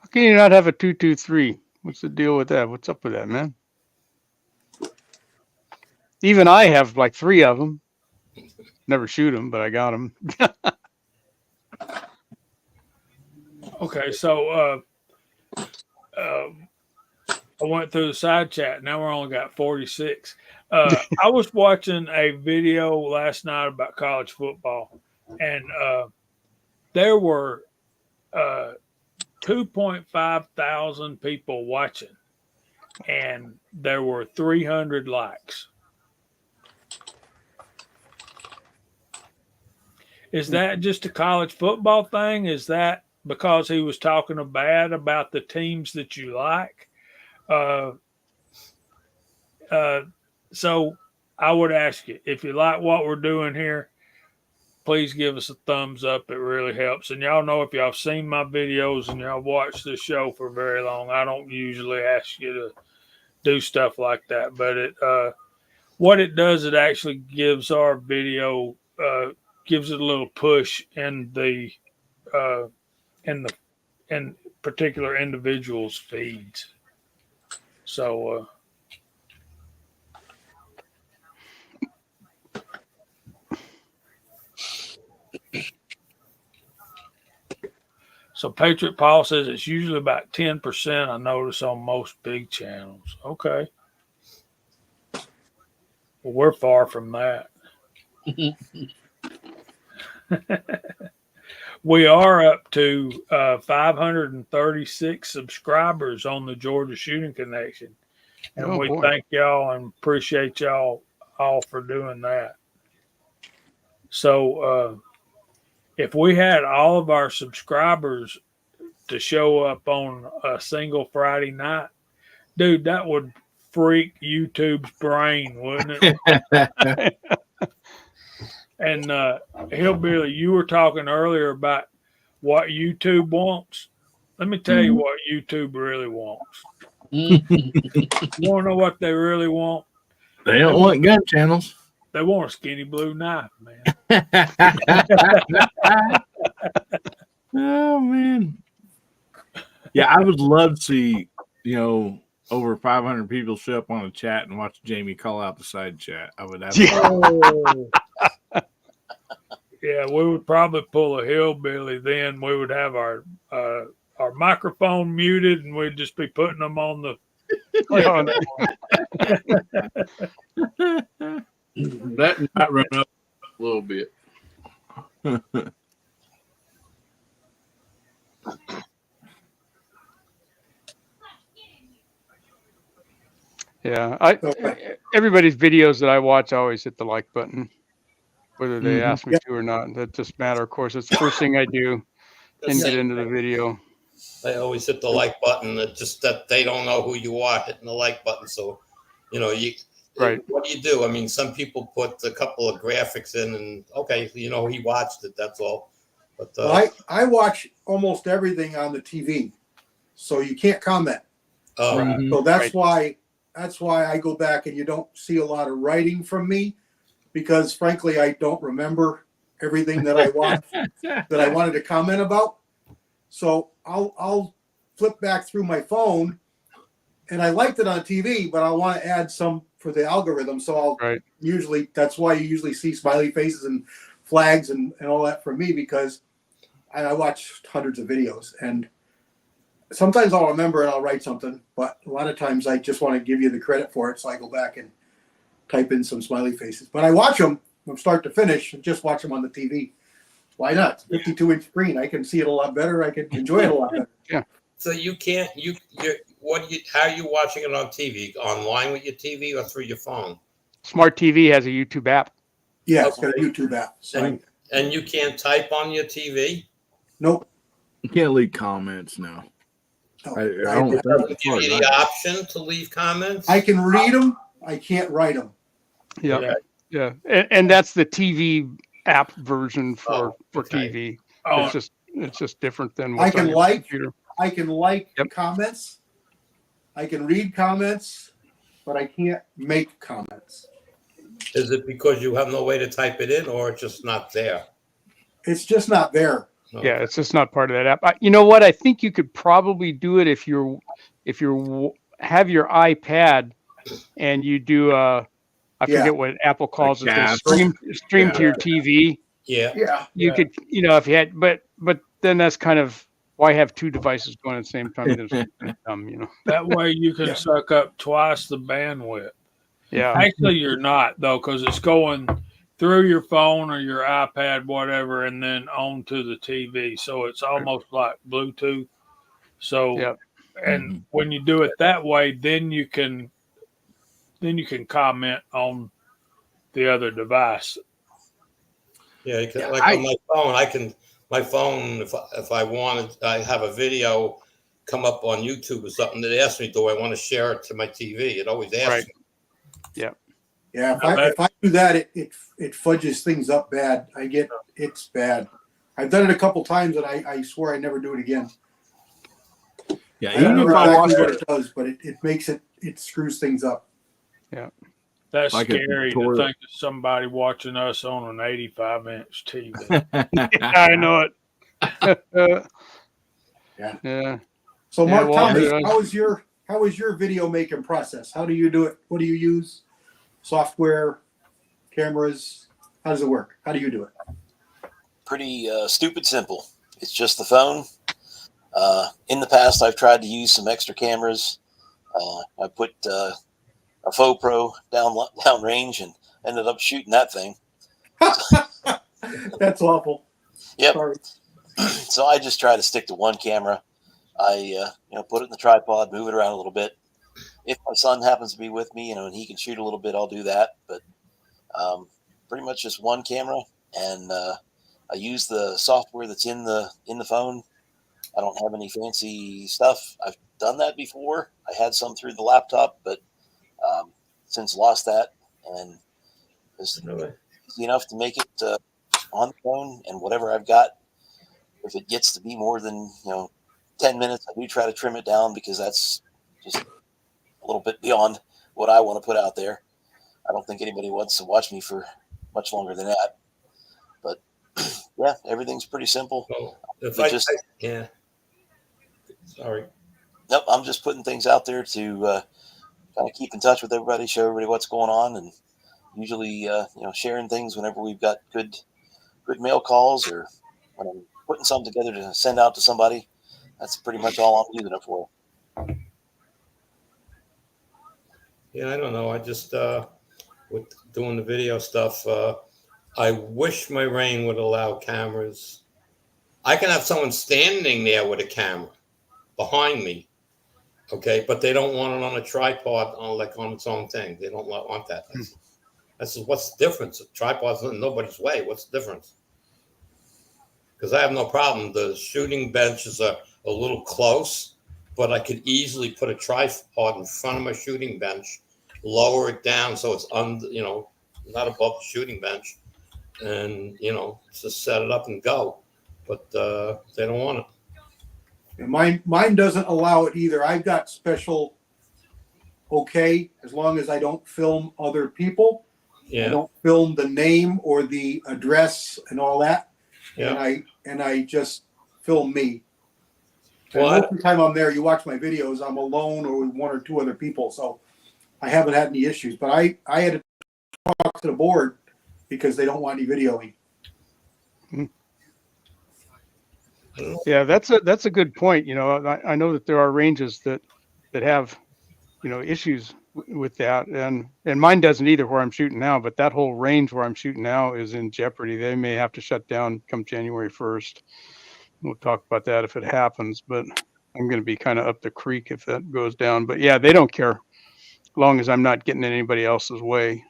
How can you not have a 223? What's the deal with that? What's up with that, man? Even I have like 3 of them. Never shoot them, but I got them. Okay, so I went through the side chat. Now we're only got 46. I was watching a video last night about college football, and there were 2.5 thousand people watching, and there were 300 likes. Is that just a college football thing? Is that because he was talking bad about the teams that you like? So I would ask you, if you like what we're doing here, please give us a thumbs up. It really helps. And y'all know, if y'all have seen my videos and y'all watched this show for very long, I don't usually ask you to do stuff like that. But what it does, it actually gives our video, gives it a little push in in particular individuals' feeds. So Patriot Paul says it's usually about 10%, I notice, on most big channels. Okay. Well, we're far from that. We are up to 536 subscribers on the Georgia Shooting Connection. And we thank y'all and appreciate y'all all for doing that. So if we had all of our subscribers to show up on a single Friday night, dude, that would freak YouTube's brain, wouldn't it? And Hillbilly, you were talking earlier about what YouTube wants. Let me tell you what YouTube really wants. You want to know what they really want? They don't want gun channels. They want a skinny blue knife, man. Oh, man. Yeah, I would love to see, over 500 people show up on a chat and watch Jamie call out the side chat. I would absolutely. Yeah, we would probably pull a Hillbilly then. We would have our microphone muted, and we'd just be putting them on the. That might run up a little bit. Yeah, everybody's videos that I watch, I always hit the like button, whether they ask me to or not. That just matter. Of course, it's the first thing I do and get into the video. They always hit the like button. It's just that they don't know who you are hitting the like button. So, right. What do you do? I mean, some people put a couple of graphics in, and okay, he watched it. That's all. But I watch almost everything on the TV, so you can't comment. So that's why I go back and you don't see a lot of writing from me, because frankly, I don't remember everything that I watched that I wanted to comment about. So I'll flip back through my phone, and I liked it on TV, but I want to add some for the algorithm. So I'll usually, that's why you usually see smiley faces and flags and all that from me, because I watch hundreds of videos, and sometimes I'll remember and I'll write something, but a lot of times I just want to give you the credit for it. So I go back and type in some smiley faces, but I watch them from start to finish and just watch them on the TV. Why not? 52-inch screen. I can see it a lot better. I can enjoy it a lot better. Yeah. So you can't, how are you watching it on TV? Online with your TV or through your phone? Smart TV has a YouTube app. Yeah, it's got a YouTube app. So and you can't type on your TV? Nope. You can't leave comments now. No, I don't give you the option to leave comments? I can read them. I can't write them. Yeah. Yeah. And that's the TV app version for TV. It's just different than what's on your computer. I can comments. I can read comments, but I can't make comments. Is it because you have no way to type it in, or it's just not there? It's just not there. Okay. Yeah, it's just not part of that app. You know what? I think you could probably do it if you have your iPad and you do I forget what Apple calls it, stream to your TV. Yeah. Yeah. You could, if you had, but then that's kind of why have two devices going at the same time? It's dumb, you know. That way you can Yeah. suck up twice the bandwidth. Yeah. Actually, you're not though, because it's going through your phone or your iPad, whatever, and then onto the TV. So it's almost like Bluetooth. So, Yeah. and when you do it that way, then you can comment on the other device. Yeah, you can, Yeah, like on my phone, my phone, if I wanted, I have a video come up on YouTube or something that asks me, do I want to share it to my TV? It always asks Right. me. Yeah. Yeah, Now if I do that, it fudges things up bad. It's bad. I've done it a couple times, and I swear I never do it again. Yeah, I don't even know if I watch exactly what it, it does, but it makes it screws things up. That's Like a scary to tutorial. think of somebody watching us on an 85-inch TV. I know it. Yeah. Yeah. So, Yeah, Mark, well, tell me, yeah. how is your video making process? How do you do it? What do you use? Software, cameras? How does it work? How do you do it? Pretty stupid simple. It's just the phone. In the past, I've tried to use some extra cameras. I put a Faux Pro down range and ended up shooting that thing. That's awful. Yep. Sorry. So I just try to stick to one camera. I put it in the tripod, move it around a little bit. If my son happens to be with me, and he can shoot a little bit, I'll do that. But pretty much just one camera, and I use the software that's in the phone. I don't have any fancy stuff. I've done that before. I had some through the laptop, but since lost that, and it's easy enough to make it on the phone. And whatever I've got, if it gets to be more than 10 minutes, I do try to trim it down, because that's just a little bit beyond what I want to put out there. I don't think anybody wants to watch me for much longer than that. But yeah, everything's pretty simple. Well, if Yeah. Sorry. Nope, I'm just putting things out there to kind of keep in touch with everybody, show everybody what's going on, and usually sharing things whenever we've got good mail calls, or when I'm putting something together to send out to somebody. That's pretty much all I'm using it for. Yeah, I don't know. I just with doing the video stuff. I wish my rain would allow cameras. I can have someone standing there with a camera behind me, okay, but they don't want it on a tripod on its own thing. They don't want that. That's what's the difference. A tripod's in nobody's way. What's the difference? Because I have no problem. The shooting bench is a little close, but I could easily put a tripod in front of my shooting bench, lower it down so it's not above the shooting bench, and just set it up and go. But they don't want it. And mine doesn't allow it either. I've got special okay as long as I don't film other people. Yeah. I don't film the name or the address and all that. Yeah. And I just film me. Well, most of the time I'm there, you watch my videos, I'm alone or with one or two other people. So I haven't had any issues. But I had to talk to the board because they don't want any videoing. Yeah, that's a good point. I know that there are ranges that have, issues with that, and mine doesn't either where I'm shooting now. But that whole range where I'm shooting now is in jeopardy. They may have to shut down come January 1st. We'll talk about that if it happens. But I'm going to be kind of up the creek if that goes down. But yeah, they don't care as long as I'm not getting in anybody else's way.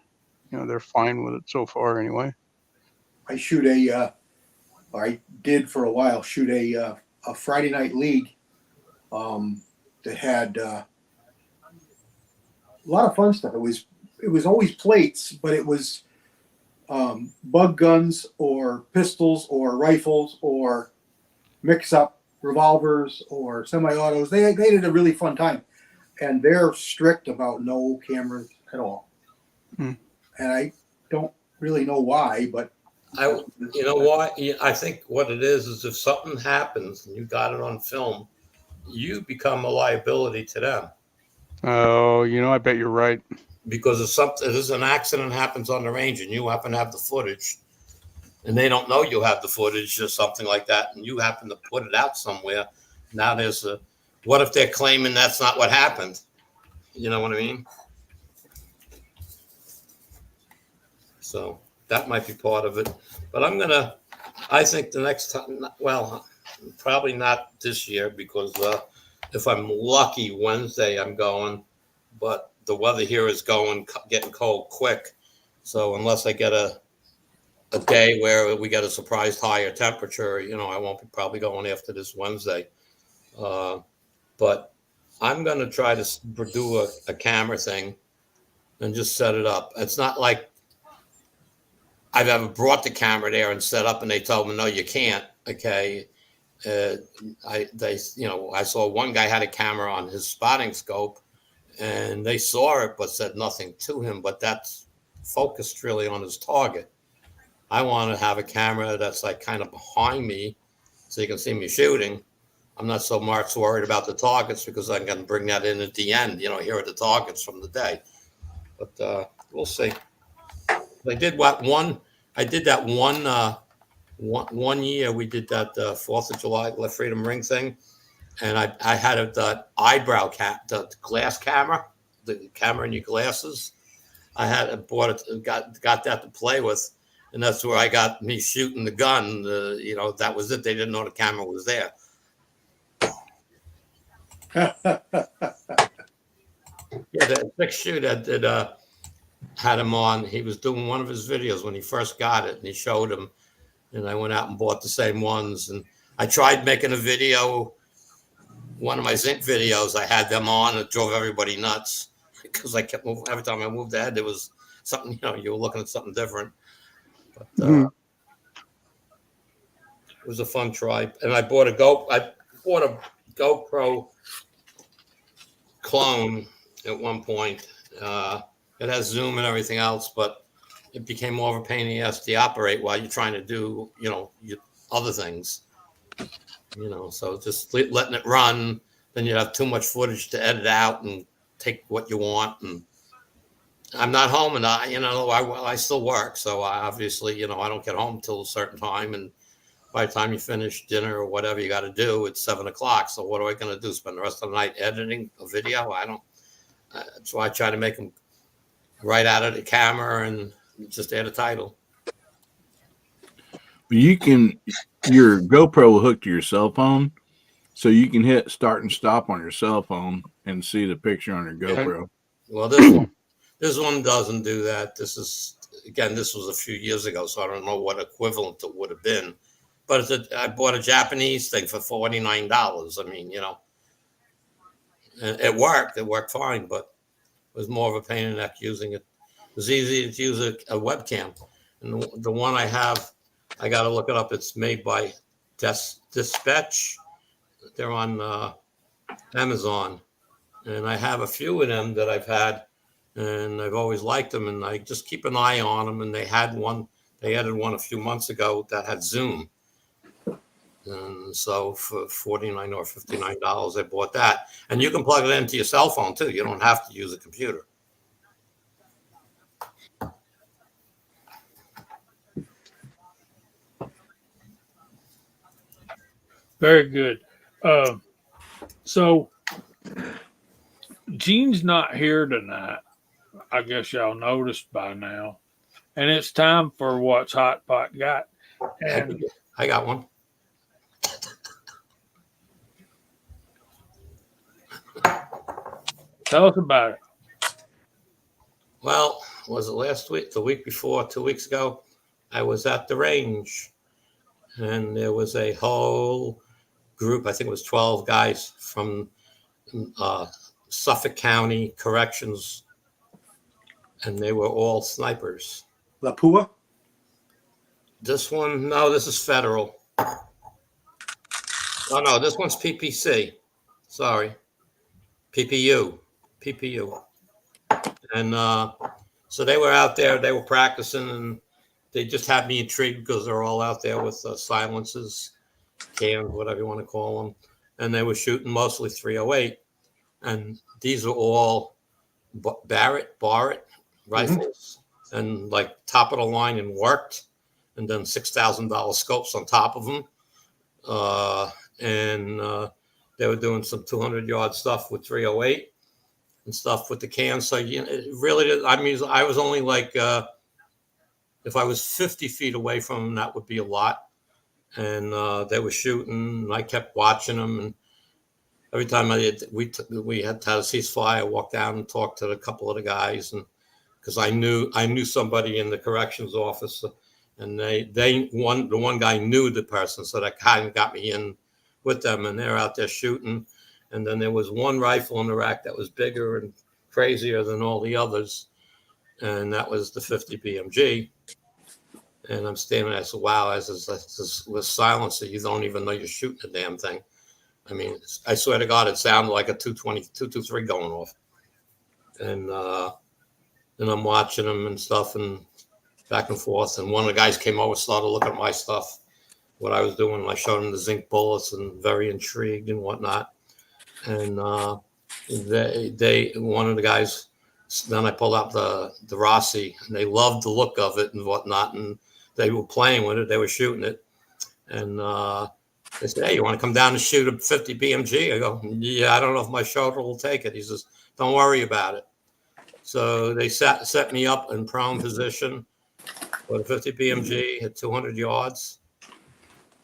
They're fine with it so far anyway. I shoot I did for a while shoot a Friday night league that had a lot of fun stuff. It was always plates, but it was bug guns or pistols or rifles or mix up revolvers or semi-autos. They had a really fun time, and they're strict about no cameras at all. And I don't really know why, but you know what? I think what it is if something happens and you got it on film, you become a liability to them. Oh, I bet you're right. Because if there's an accident happens on the range and you happen to have the footage, and they don't know you have the footage or something like that, and you happen to put it out somewhere. Now there's a, what if they're claiming that's not what happened? You know what I mean? So that might be part of it. But I think the next time, well, probably not this year because if I'm lucky, Wednesday I'm going, but the weather here is getting cold quick. So unless I get a day where we get a surprised higher temperature, I won't be probably going after this Wednesday. But I'm going to try to do a camera thing and just set it up. It's not like I've ever brought the camera there and set up and they told me, no, you can't. Okay. I saw one guy had a camera on his spotting scope and they saw it, but said nothing to him, but that's focused really on his target. I want to have a camera that's like kind of behind me so you can see me shooting. I'm not so much worried about the targets because I'm going to bring that in at the end, here are the targets from the day, but we'll see. I did that one year. We did that 4th of July Left Freedom Ring thing, and I had the the glass camera, the camera in your glasses. I had bought it, got that to play with, and that's where I got me shooting the gun. That was it. They didn't know the camera was there. Yeah, the 6 shooter did. Had him on. He was doing one of his videos when he first got it, and he showed him. And I went out and bought the same ones. And I tried making a video, one of my zinc videos. I had them on. It drove everybody nuts because I kept moving. Every time I moved ahead, there was something. You were looking at something different. But it was a fun try. And I bought a GoPro clone at one point. It has zoom and everything else, but it became more of a pain in the ass to operate while you're trying to do, your other things. So just letting it run, then you have too much footage to edit out and take what you want. And I'm not home, and I still work, so obviously, I don't get home till a certain time, and by the time you finish dinner or whatever you got to do, it's 7:00. So what am I going to do? Spend the rest of the night editing a video? I don't. That's why I try to make them right out of the camera and just add a title. Your GoPro will hook to your cell phone, so you can hit start and stop on your cell phone and see the picture on your GoPro. Well, this one doesn't do that. This was a few years ago, so I don't know what equivalent it would have been. But I bought a Japanese thing for $49. I mean, and it worked. It worked fine, but it was more of a pain in the neck using it. It was easy to use a webcam. And the one I have, I got to look it up. It's made by Dispatch. They're on Amazon. And I have a few of them that I've had, and I've always liked them. And I just keep an eye on them. And they added one a few months ago that had Zoom. And so for $49 or $59, I bought that. And you can plug it into your cell phone, too. You don't have to use a computer. Very good. So Gene's not here tonight. I guess y'all noticed by now. And it's time for What's Hot Pot Got. And I got one. Tell us about it. Well, was it last week, the week before, 2 weeks ago? I was at the range, and there was a whole group, I think it was 12 guys from Suffolk County Corrections, and they were all snipers. La Pua? This is federal. Oh, no, this one's PPC. Sorry. PPU. And so they were out there, they were practicing, and they just had me intrigued because they're all out there with silences, cans, whatever you want to call them. And they were shooting mostly 308. And these are all Barrett rifles, and like top of the line and worked. and then $6,000 scopes on top of them. They were doing some 200-yard stuff with 308 and stuff with the cans. So it really did. I mean, I was only like, if I was 50 feet away from them, that would be a lot. And they were shooting, and I kept watching them. And every time we had to ceasefire, I walked down and talked to a couple of the guys, and because I knew somebody in the corrections office, and the one guy knew the person, so that kind of got me in with them, and they're out there shooting. And then there was one rifle in the rack that was bigger and crazier than all the others, and that was the 50 BMG. And I'm standing there, I said, wow, as this silencer, you don't even know you're shooting the damn thing. I mean, I swear to God, it sounded like a 223 going off. And I'm watching them and stuff and back and forth. And one of the guys came over, started looking at my stuff, what I was doing. And I showed him the zinc bullets and very intrigued and whatnot. And one of the guys, then I pulled out the Rossi, and they loved the look of it and whatnot. And they were playing with it. They were shooting it. And they said, hey, you want to come down and shoot a 50 BMG? I go, yeah, I don't know if my shoulder will take it. He says, don't worry about it. So they set me up in prone position with a 50 BMG at 200 yards.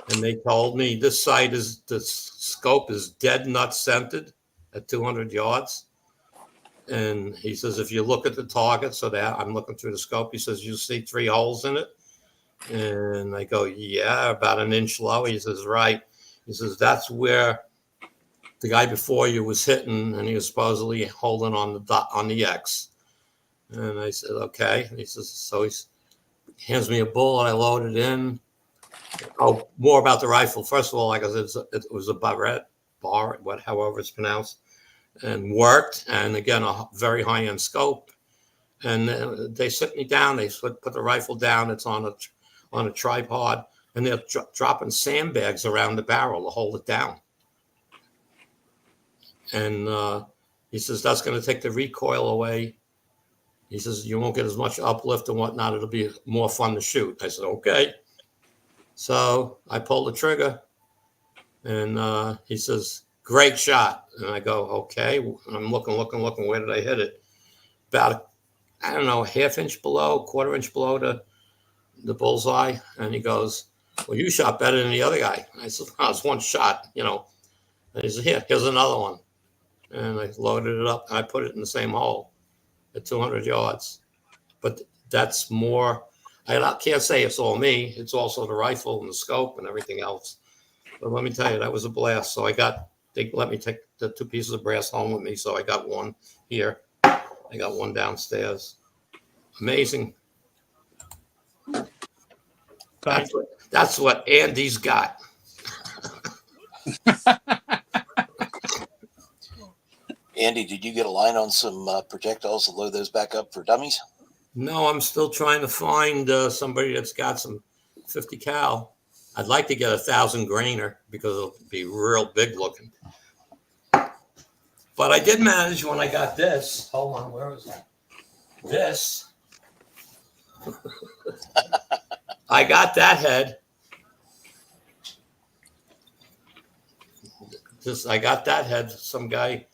And they told me the scope is dead nut centered at 200 yards. And he says, if you look at the target, so that I'm looking through the scope, he says, you see 3 holes in it. And I go, yeah, about an inch low. He says, right. He says, that's where the guy before you was hitting, and he was supposedly holding on the X. And I said, okay. And he says, so he hands me a bullet. I load it in. Oh, more about the rifle. First of all, like I said, it was a Barrett, however it's pronounced, and worked. And again, a very high-end scope. And they sit me down. They put the rifle down. It's on a tripod, and they're dropping sandbags around the barrel to hold it down. And he says, that's going to take the recoil away. He says, you won't get as much uplift and whatnot. It'll be more fun to shoot. I said, okay. So I pulled the trigger, and he says, great shot. And I go, okay. And I'm looking. Where did I hit it? About, I don't know, half inch below, quarter inch below the bullseye. And he goes, well, you shot better than the other guy. I said, oh, it's one shot, And he said, here's another one. And I loaded it up, and I put it in the same hole at 200 yards. But that's more, I can't say it's all me. It's also the rifle and the scope and everything else. But let me tell you, that was a blast. So they let me take the 2 pieces of brass home with me. So I got one here. I got one downstairs. Amazing. That's what Andy's got. Andy, did you get a line on some projectiles to load those back up for dummies? No, I'm still trying to find somebody that's got some 50 cal. I'd like to get 1,000 grainer because it'll be real big looking. But I did manage when I got this. Hold on, where was that? This. I got that head. I got that head. Some guy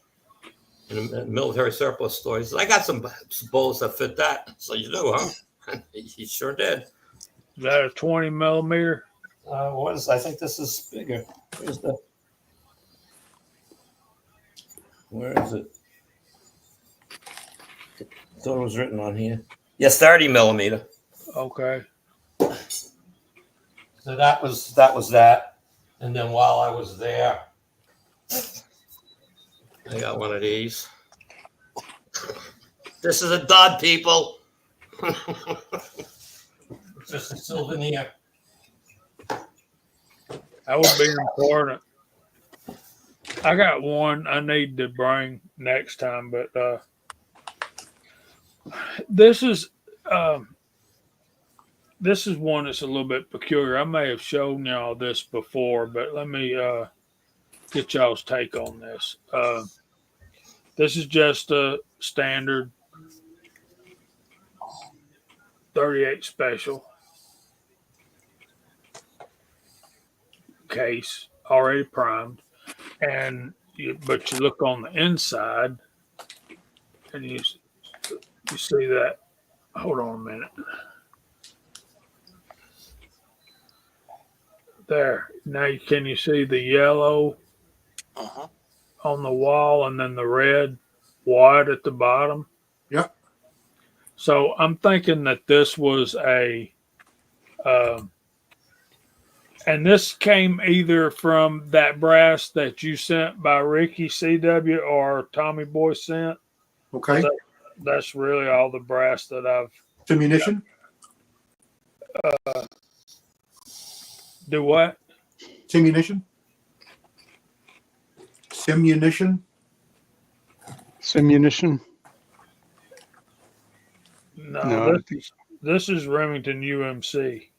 in a military surplus store. He said, I got some bullets that fit that. So you do, huh? He sure did. Is that a 20 millimeter? I think this is bigger. Where is it? I thought it was written on here. Yes, 30 millimeter. Okay. So that was that. And then while I was there, I got one of these. This is a dud, people. It's just a souvenir. That would be important. I got one I need to bring next time, but this is one that's a little bit peculiar. I may have shown y'all this before, but let me get y'all's take on this. This is just a standard 38 special. case already primed, and but you look on the inside, and you see that. Hold on a minute. There. Now can you see the yellow Uh-huh. on the wall and then the red white at the bottom? Yep. So I'm thinking that this was a, and this came either from that brass that you sent by Ricky CW or Tommy Boy sent. Okay. That's really all the brass that I've. Simunition. Do what? Simunition. Simunition. Simunition. No, No, I don't think so. this is Remington UMC.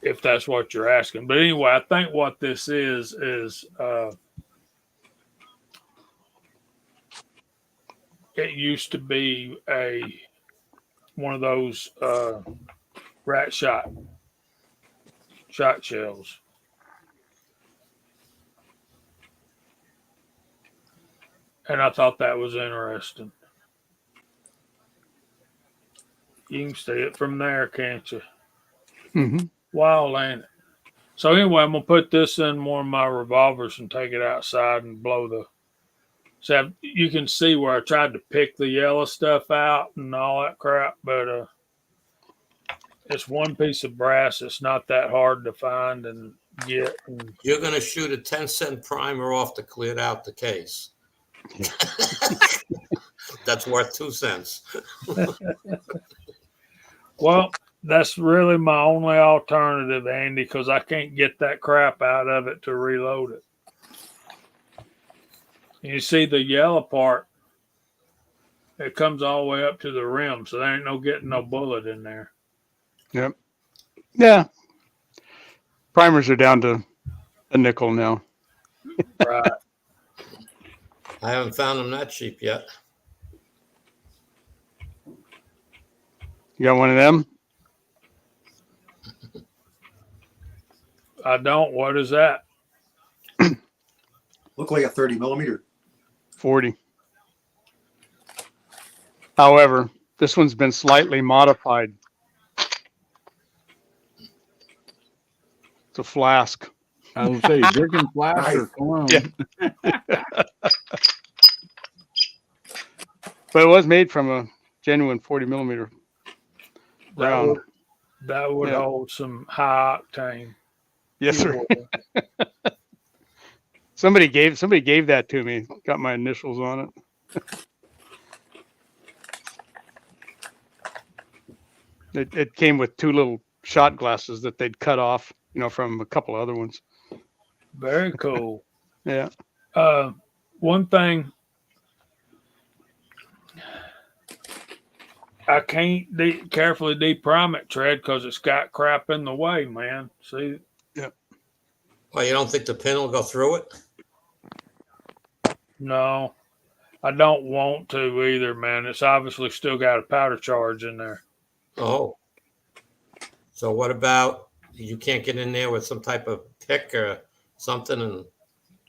If that's what you're asking. But anyway, I think what this is it used to be one of those rat shot shells. And I thought that was interesting. You can see it from there, can't you? Mm-hmm. Wild, ain't it? So anyway, I'm gonna put this in one of my revolvers and take it outside and blow the. So you can see where I tried to pick the yellow stuff out and all that crap, but it's one piece of brass. It's not that hard to find and get. And You're going to shoot a 10-cent primer off to clear out the case. That's worth 2 cents. well, that's really my only alternative, Andy, because I can't get that crap out of it to reload it. You see the yellow part, it comes all the way up to the rim, so there ain't no getting no bullet in there. Yep. Yeah. Primers are down to a nickel now. Right. I haven't found them that cheap yet. You got one of them? I don't. What is that? Look like a 30 millimeter. 40. However, this one's been slightly modified. It's a flask. I was say drinking flask or cologne. Yeah. But it was made from a genuine 40 millimeter round. That would Yeah. hold some high octane. Yes, sir. Somebody gave that to me. Got my initials on it. It came with 2 little shot glasses that they'd cut off, from a couple of other ones. Very cool. Yeah. One thing I can't carefully deprime it, Tread, because it's got crap in the way, man. See? Well, you don't think the pin will go through it? No, I don't want to either, man. It's obviously still got a powder charge in there. Oh. So what about you can't get in there with some type of pick or something and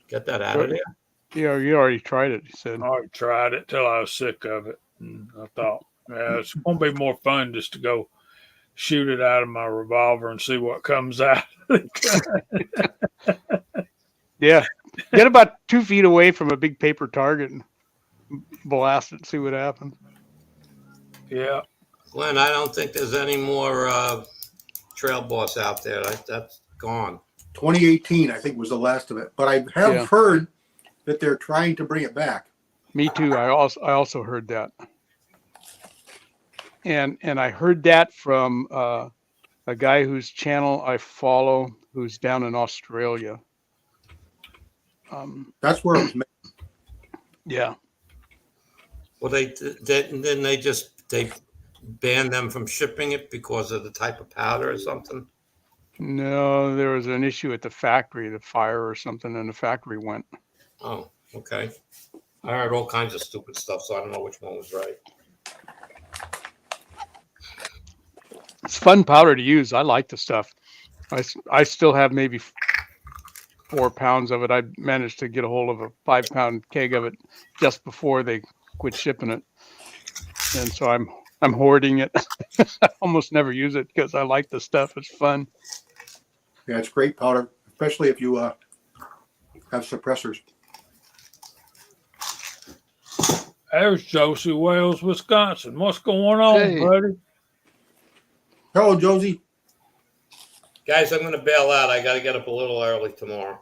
get that out of there? Yeah, you already tried it, he said. I already tried it till I was sick of it. And I thought, it's going to be more fun just to go shoot it out of my revolver and see what comes out. Yeah. Get about 2 feet away from a big paper target and blast it and see what happens. Yeah. Glenn, I don't think there's any more Trail Boss out there. That's gone. 2018, I think, was the last of it. But I have heard that they're trying to bring it back. Me too. I also heard that. And I heard that from a guy whose channel I follow who's down in Australia. That's where it was made. Yeah. Well, they banned them from shipping it because of the type of powder or something. No, there was an issue at the factory, the fire or something, and the factory went. Oh, okay. I heard all kinds of stupid stuff, so I don't know which one was right. It's fun powder to use. I like the stuff. I still have maybe 4 pounds of it. I managed to get a hold of a 5-pound keg of it just before they quit shipping it, and so I'm hoarding it. I almost never use it because I like the stuff. It's fun. Yeah, it's great powder, especially if you have suppressors. There's Josie Wales, Wisconsin. What's going on, Hey. buddy? Hello, Josie. Guys, I'm going to bail out. I got to get up a little early tomorrow.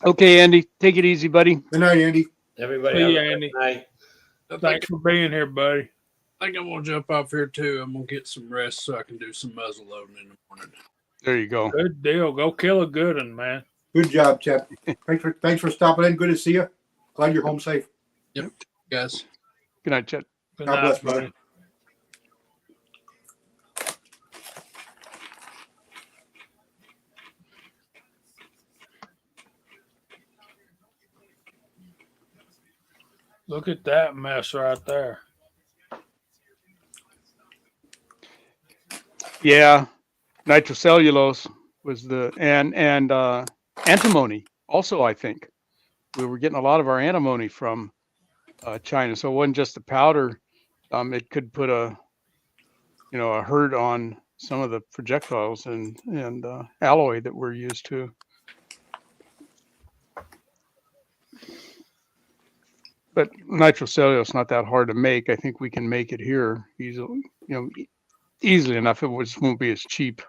Okay, Andy, take it easy, buddy. Good night, Andy. Everybody See have ya, a Andy. good night. Thanks for being here, buddy. I think I'm gonna jump off here too. I'm gonna get some rest so I can do some muzzle loading in the morning. There you go. Good deal. Go kill a good one, man. Good job, Chad. Thanks for stopping in. Good to see you. Glad you're home safe. Guys. Good night, Chet. Good God night, bless, brother. buddy. Look at that mess right there. Yeah, nitrocellulose was and antimony also. I think we were getting a lot of our antimony from China, so it wasn't just the powder. It could put a hurt on some of the projectiles and alloy that we're used to. But nitrocellulose is not that hard to make. I think we can make it here easily. Easily enough. It just won't be as cheap.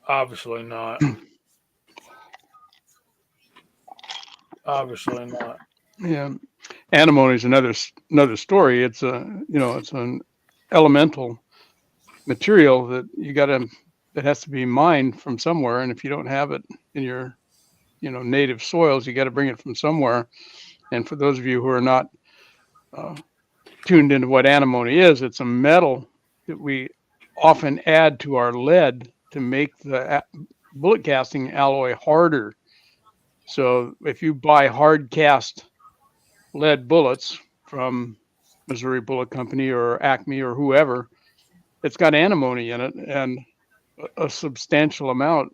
Obviously not. Obviously not. Yeah, antimony is another story. It's it's an elemental material that has to be mined from somewhere, and if you don't have it in your native soils, you got to bring it from somewhere. And for those of you who are not tuned into what antimony is, it's a metal that we often add to our lead to make the bullet casting alloy harder. So if you buy hard cast lead bullets from Missouri Bullet Company or Acme or whoever, it's got antimony in it, and a substantial amount,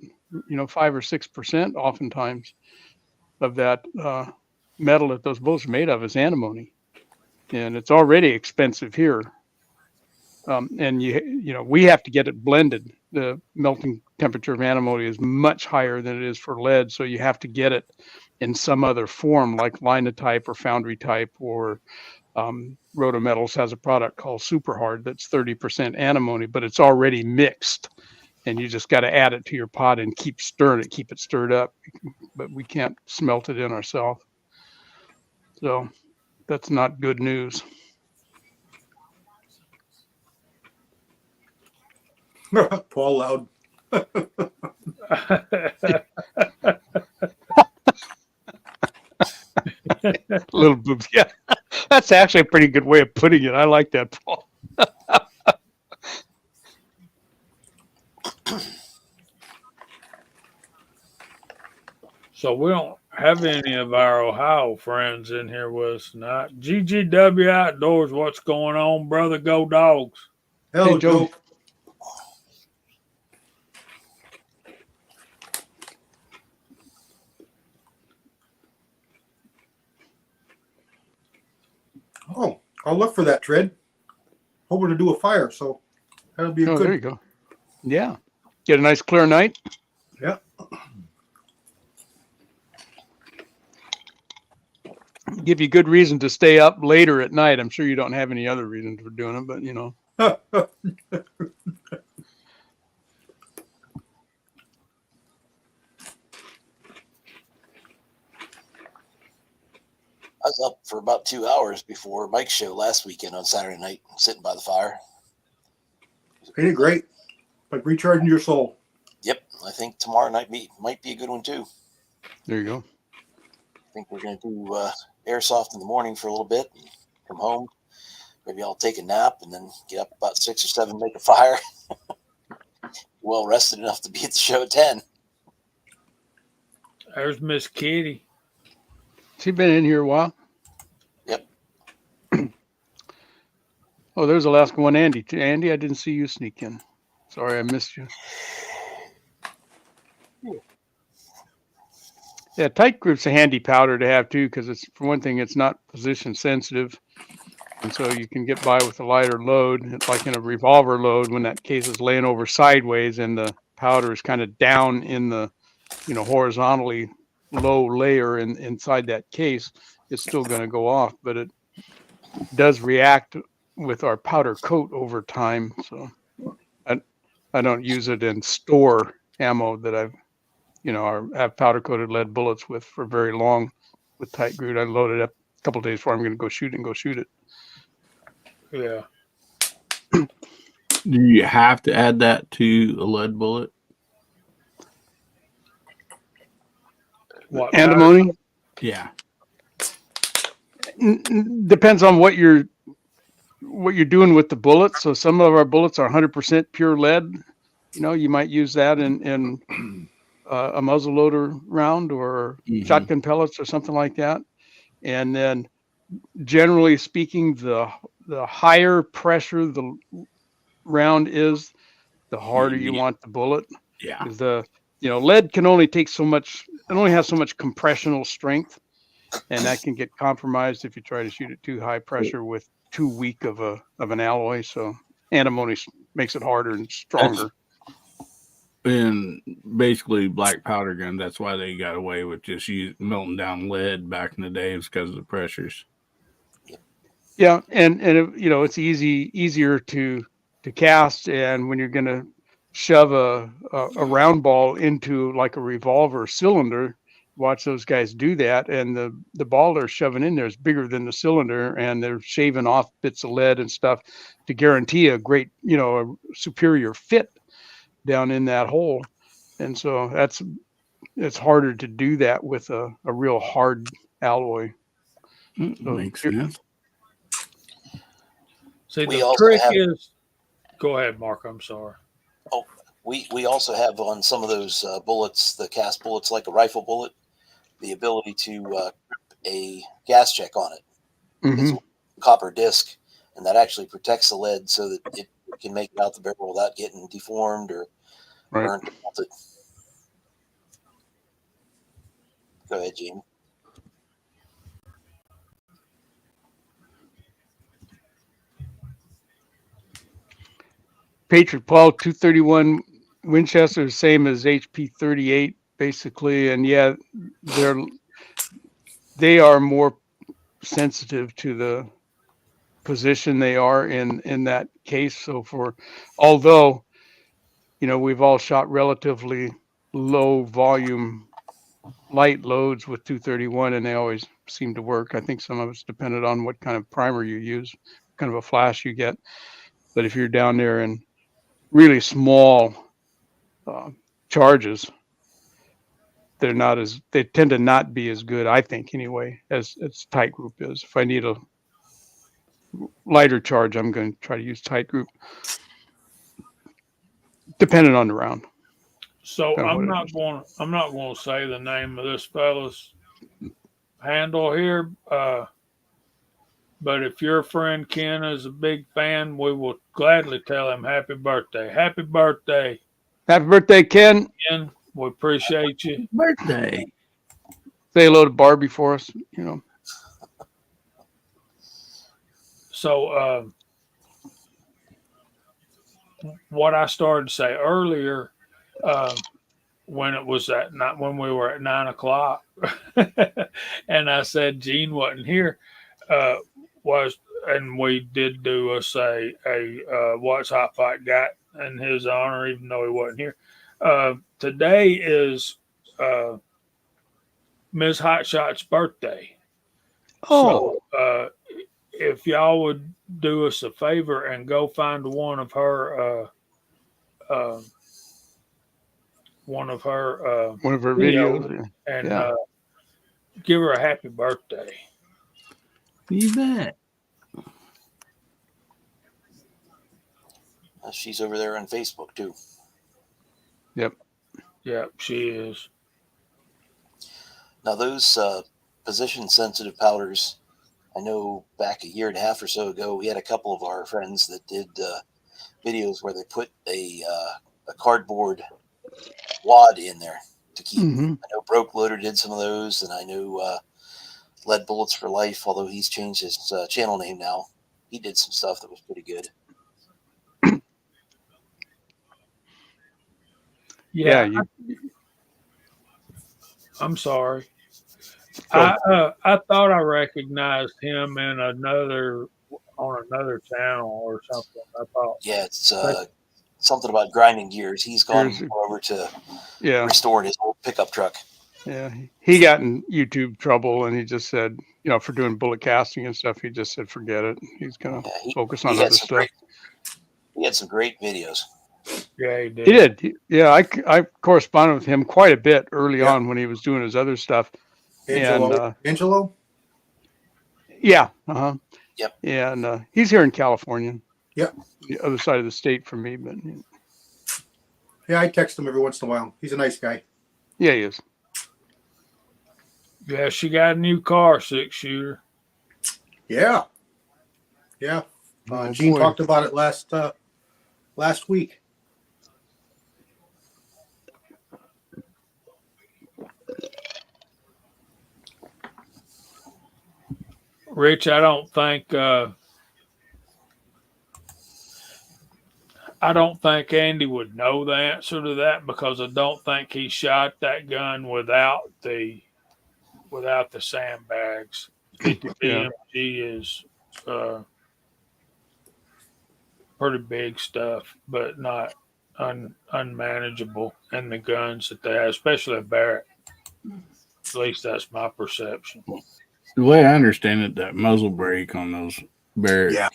5 or 6% oftentimes of that metal that those bullets are made of is antimony, and it's already expensive here. And we have to get it blended. The melting temperature of antimony is much higher than it is for lead, so you have to get it in some other form, like linotype or foundry type, or Rotometals has a product called Super Hard that's 30% antimony, but it's already mixed, and you just got to add it to your pot and keep stirring it, keep it stirred up. But we can't smelt it in ourselves, so that's not good news. Paul Loud. Little boobs. Yeah, that's actually a pretty good way of putting it. I like that, Paul. So we don't have any of our Ohio friends in here with us tonight. GGW Outdoors, what's going on, brother? Go Dogs. Hello, Hey, Joe. Joe. Oh, I'll look for that, Tread. Hoping to do a fire, so that'll be a Oh, there you good. go. Yeah, get a nice clear night. Yeah. Give you good reason to stay up later at night. I'm sure you don't have any other reason for doing it, but I was up for about 2 hours before Mike's show last weekend on Saturday night, sitting by the fire. Ain't it great? Like recharging your soul. Yep, I think tomorrow night might be a good one too. there you go. I think we're going to do airsoft in the morning for a little bit and come home. Maybe I'll take a nap and then get up about 6 or 7, make a fire. Well rested enough to be at the show at 10. There's Miss Kitty. She been in here a while. Yep. Oh, there's Alaska One Andy. Andy, I didn't see you sneak in. Sorry, I missed you. Yeah, tight group's a handy powder to have too, because it's, for one thing, it's not position sensitive, and so you can get by with a lighter load, like in a revolver load when that case is laying over sideways and the powder is kind of down in the, horizontally low layer inside that case. It's still going to go off, but it does react with our powder coat over time. So I don't use it in store ammo that I've, or have powder coated lead bullets with for very long with tight groove. I load it up a couple of days before I'm going to go shoot it. Yeah. Do you have to add that to a lead bullet? What? Antimony Yeah. depends on what you're doing with the bullets. So some of our bullets are 100% pure lead. You might use that in a muzzleloader round or shotgun pellets or something like that. And then, generally speaking, the higher pressure the round is, the harder you want the bullet. Yeah. Because lead can only take so much. It only has so much compressional strength, and that can get compromised if you try to shoot at too high pressure with too weak of an alloy. So antimony makes it harder and stronger. And basically, black powder guns, that's why they got away with just melting down lead back in the day, was because of the pressures. Yeah, and it's easier to cast, and when you're going to shove a round ball into like a revolver cylinder, watch those guys do that, and the ball they're shoving in there is bigger than the cylinder, and they're shaving off bits of lead and stuff to guarantee a great, a superior fit down in that hole. And so it's harder to do that with a real hard alloy. Makes sense. See, We the also trick have- is, go ahead, Mark. I'm sorry. Oh, we also have on some of those bullets, the cast bullets, like a rifle bullet, the ability to grip a gas check on it. It's a copper disc, and that actually protects the lead so that it can make it out the barrel without getting deformed or burnt or melted. Go ahead, Gene. Patriot Paul 231 Winchester, same as HP 38 basically, and yeah, they are more sensitive to the position they are in that case. So although we've all shot relatively low volume light loads with 231, and they always seem to work. I think some of it's dependent on what kind of primer you use, what kind of a flash you get. But if you're down there in really small charges, they tend to not be as good, I think anyway, as tight group is. If I need a lighter charge, I'm going to try to use tight group, depending on the round. So I'm not going to say the name of this fella's handle here, but if your friend Ken is a big fan, we will gladly tell him happy birthday. Happy birthday, Ken. Ken. We appreciate you. Birthday. Say hello to Barbie for us. So what I started to say earlier, when it was when we were at 9 o'clock, and I said Gene wasn't here, and we did do a What's Hot Fight got in his honor, even though he wasn't here. Today is Ms. Hotshot's birthday. Oh. So if y'all would do us a favor and go find one of her videos and give her a happy birthday. You bet. She's over there on Facebook too. Yep, she is. Now those position sensitive powders, I know back a year and a half or so ago, we had a couple of our friends that did videos where they put a cardboard wad in there to keep. Mm-hmm. I know Broke Loader did some of those, and I know Lead Bullets for Life, although he's changed his channel name now. He did some stuff that was pretty good. Yeah, Yeah, I'm sorry. Go. I thought I recognized him in another channel or something. I thought. Yeah, it's something about grinding gears. He's gone Gears. over to Yeah, restoring his old pickup truck. yeah. He got in YouTube trouble, and he just said, for doing bullet casting and stuff, he just said, forget it. He's gonna focus on He had other some stuff. he had some great videos. Yeah, he did. He did. Yeah, I corresponded with him quite a bit early on when he was doing his other stuff. Angelo? Yeah. Uh-huh. Yep. And he's here in California. Yep. The other side of the state from me, but Yeah, I text him every once in a while. He's a nice guy. yeah, he is. Yeah, she got a new car, 6-shooter. Yeah. Yeah. Oh, Gene boy. talked about it last week. Rich, I don't think Andy would know the answer to that because I don't think he shot that gun without the sandbags. 50 Yeah. BMG is pretty big stuff, but not unmanageable. And the guns that they have, especially a Barrett. At least that's my perception. The way I understand it, that muzzle brake on those Barrett, Yeah.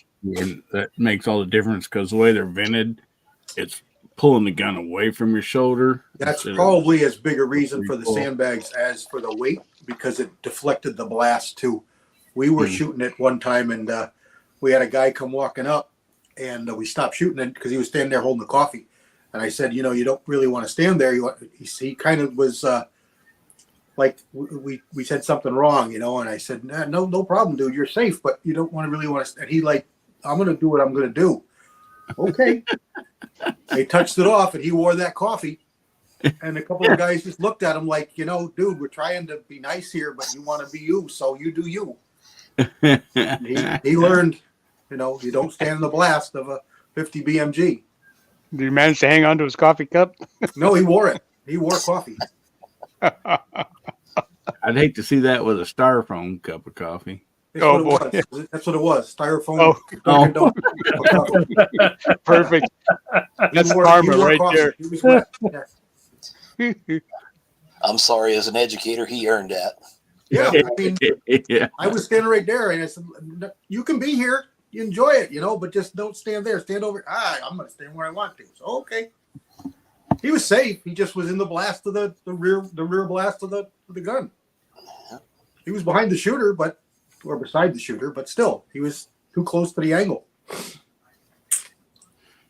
that makes all the difference because the way they're vented, it's pulling the gun away from your shoulder. That's probably as big a reason for the sandbags as for the weight because it deflected the blast too. We were shooting it one time and we had a guy come walking up and we stopped shooting it because he was standing there holding the coffee. And I said, you don't really want to stand there. He kind of was like we said something wrong, and I said, no problem, dude. You're safe, but you don't really want to. And he I'm going to do what I'm going to do. Okay. They touched it off and he wore that coffee. And a couple of guys just looked at him like, dude, we're trying to be nice here, but you want to be you. So you do you. He learned, you don't stand in the blast of a 50 BMG. Did he manage to hang on to his coffee cup? No, he wore it. He wore coffee. I'd hate to see that with a styrofoam cup of coffee. That's Oh, what boy. it was. That's what it was. Styrofoam. Oh. Perfect. That's He wore karma right coffee. there. He was wet. Yeah. I'm sorry, as an educator, he earned that. Yeah, I mean, Yeah. I was standing right there, and I said, "You can be here, you enjoy it, but just don't stand there. Stand over. I'm going to stand where I want to." So okay, he was safe. He just was in the blast of the rear blast of the gun. He was behind the shooter, or beside the shooter, but still, he was too close to the angle.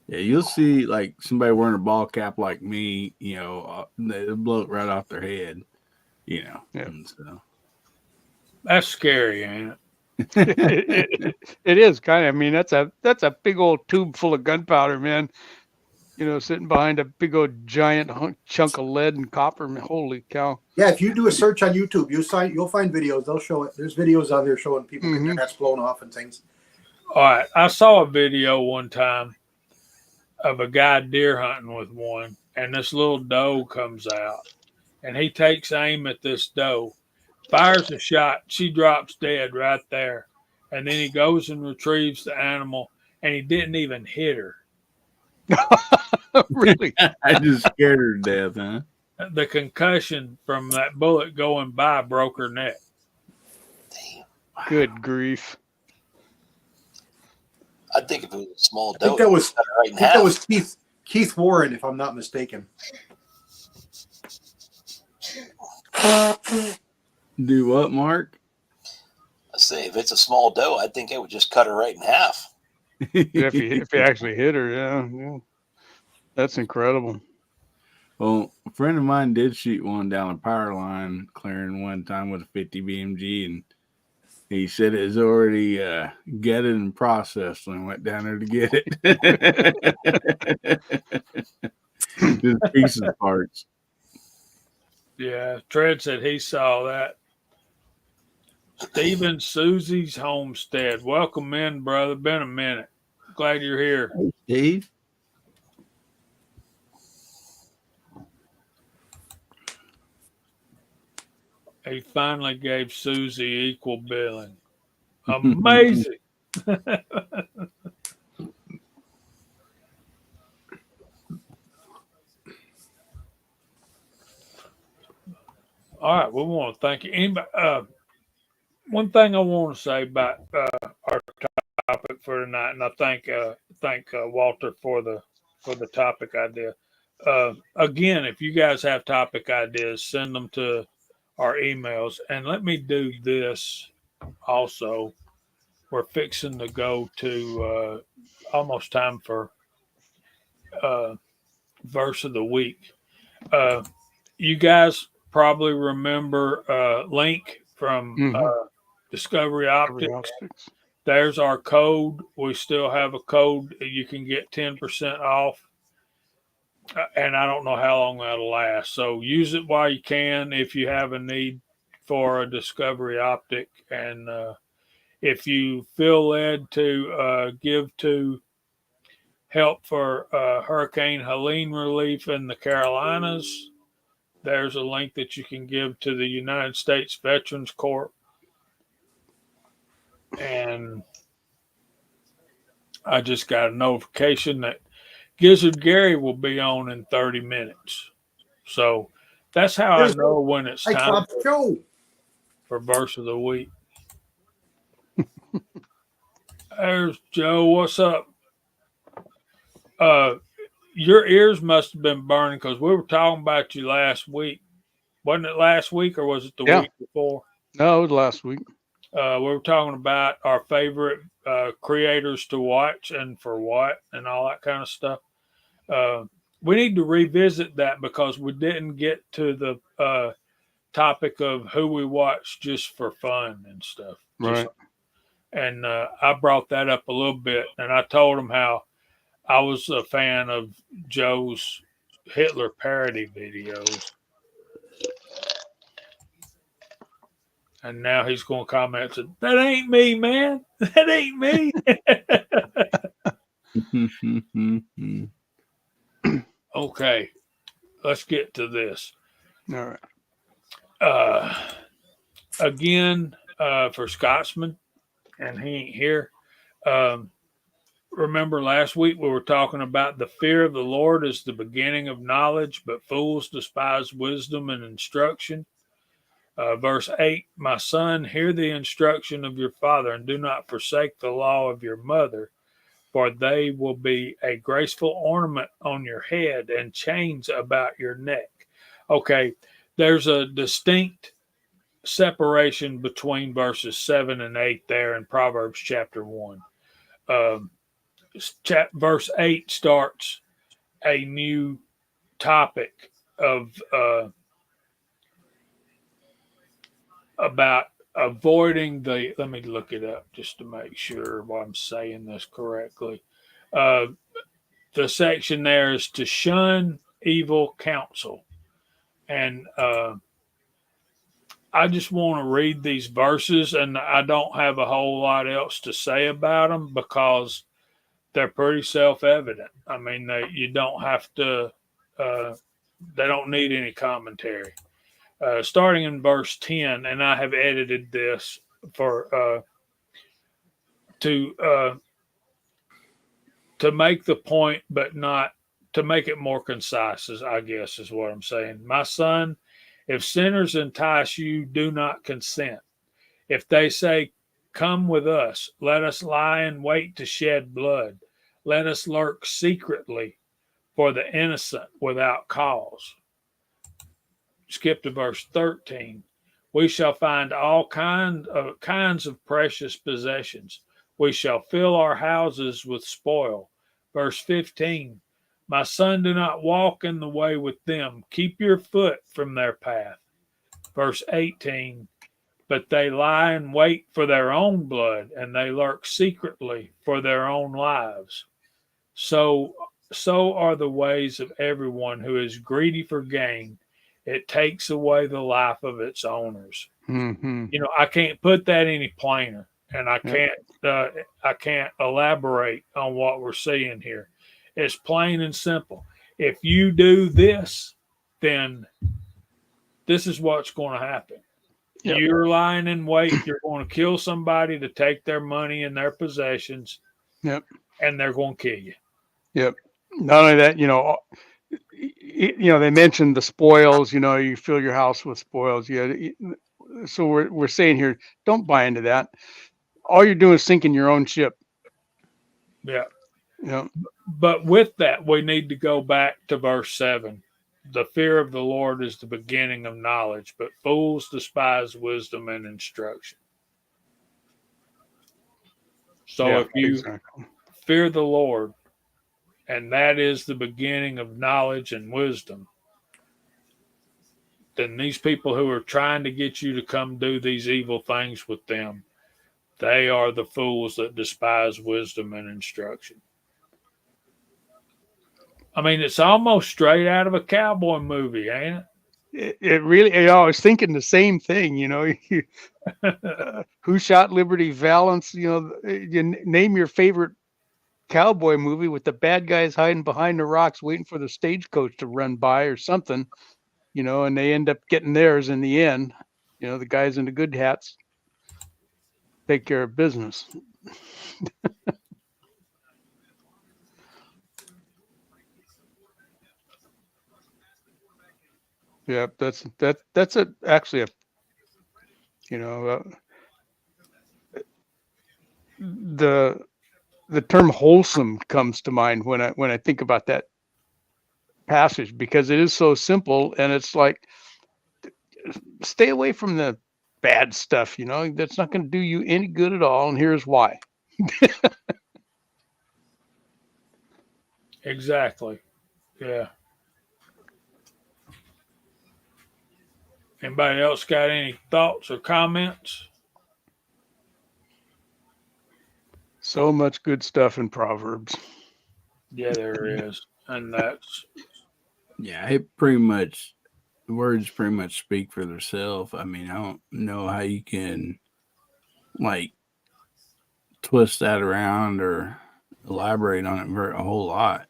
Yeah, you'll see like somebody wearing a ball cap like me, they'll blow it right off their head, Yeah. And so. That's scary, ain't it? It is kind of. I mean, that's a big old tube full of gunpowder, man. Sitting behind a big old giant chunk of lead and copper. Holy cow! Yeah, if you do a search on YouTube, you'll find videos. They'll show it. There's videos on there showing people getting their hats blown off and things. All right. I saw a video one time of a guy deer hunting with one, and this little doe comes out, and he takes aim at this doe, fires a shot. She drops dead right there. And then he goes and retrieves the animal, and he didn't even hit her. Really? I just scared her to death, huh? The concussion from that bullet going by broke her neck. Good grief! I think if it was a small I doe, think that was cut it right in half. that was Keith Warren, if I'm not mistaken. Do what, Mark? I say if it's a small doe, I think it would just cut her right in half. If he actually hit her, yeah. That's incredible. Well, a friend of mine did shoot one down a power line clearing one time with a 50 BMG, and He said it's already gutted and processed, and I went down there to get it. Just pieces parts. Yeah, Tread said he saw that. Stephen Susie's homestead. Welcome in, brother. Been a minute. Glad you're here. Hey, Steve. He finally gave Susie equal billing. Amazing. All right, we want to thank you. Anybody, one thing I want to say about our topic for tonight, and I thank Walter for the topic idea. Again, if you guys have topic ideas, send them to our emails. And let me do this also. We're fixing to go to almost time for verse of the week. You guys probably remember Link from Discovery Optics. There's our code. We still have a code. You can get 10% off. And I don't know how long that'll last. So use it while you can if you have a need for a Discovery Optic. And if you feel led to give to help for Hurricane Helene relief in the Carolinas, there's a link that you can give to the United States Veterans Corps. And I just got a notification that Gizzard Gary will be on in 30 minutes. So that's how I know when it's time for verse of the week. There's Joe. What's up? Your ears must have been burning because we were talking about you last week. Wasn't it last week or was it the week before? No, it was last week. We were talking about our favorite creators to watch and for what and all that kind of stuff. We need to revisit that because we didn't get to the topic of who we watch just for fun and stuff. Right. And I brought that up a little bit, and I told him how I was a fan of Joe's Hitler parody videos. And now he's going to comment, and say, that ain't me, man. That ain't me. Okay, let's get to this. All right. Again, for Scotsman, and he ain't here. Remember last week we were talking about the fear of the Lord is the beginning of knowledge, but fools despise wisdom and instruction. Verse 8, my son, hear the instruction of your father, and do not forsake the law of your mother, for they will be a graceful ornament on your head and chains about your neck. Okay, there's a distinct separation between verses 7 and 8 there in Proverbs chapter 1. Verse 8 starts a new topic of about avoiding the, let me look it up just to make sure I'm saying this correctly. The section there is to shun evil counsel. And I just want to read these verses, and I don't have a whole lot else to say about them because they're pretty self-evident. I mean, you don't have to, they don't need any commentary. Starting in verse 10, and I have edited this for to make the point, but not to make it more concise, I guess is what I'm saying. My son, if sinners entice you, do not consent. If they say, come with us, let us lie in wait to shed blood. Let us lurk secretly for the innocent without cause. Skip to verse 13. We shall find all kinds of precious possessions. We shall fill our houses with spoil. Verse 15. My son, do not walk in the way with them. Keep your foot from their path. Verse 18. but they lie in wait for their own blood, and they lurk secretly for their own lives. So, so are the ways of everyone who is greedy for gain. It takes away the life of its owners. Mm-hmm. I can't put that any plainer, and Yep. I can't elaborate on what we're seeing here. It's plain and simple. If you do this, then this is what's going to happen. Yep. You're lying in wait. You're going to kill somebody to take their money and their possessions. Yep. And they're going to kill you. Yep. Not only that, they mentioned the spoils. You fill your house with spoils. Yeah. So we're saying here, don't buy into that. All you're doing is sinking your own ship. Yeah. Yeah. But with that, we need to go back to verse 7. The fear of the Lord is the beginning of knowledge, but fools despise wisdom and instruction. So if you fear the Lord, and that is the beginning of knowledge and wisdom, then these people who are trying to get you to come do these evil things with them, they are the fools that despise wisdom and instruction. I mean, it's almost straight out of a cowboy movie, ain't it? It really, I was thinking the same thing, Who Shot Liberty Valance? You name your favorite cowboy movie with the bad guys hiding behind the rocks waiting for the stagecoach to run by or something, and they end up getting theirs in the end. The guys in the good hats take care of business. Yeah, that's actually the term wholesome comes to mind when I think about that passage, because it is so simple, and it's like, stay away from the bad stuff, that's not going to do you any good at all, and here's why. Exactly. Yeah. Anybody else got any thoughts or comments? So much good stuff in Proverbs. Yeah, there is. And that's... Yeah, the words pretty much speak for themselves. I mean, I don't know how you can, twist that around or elaborate on it a whole lot.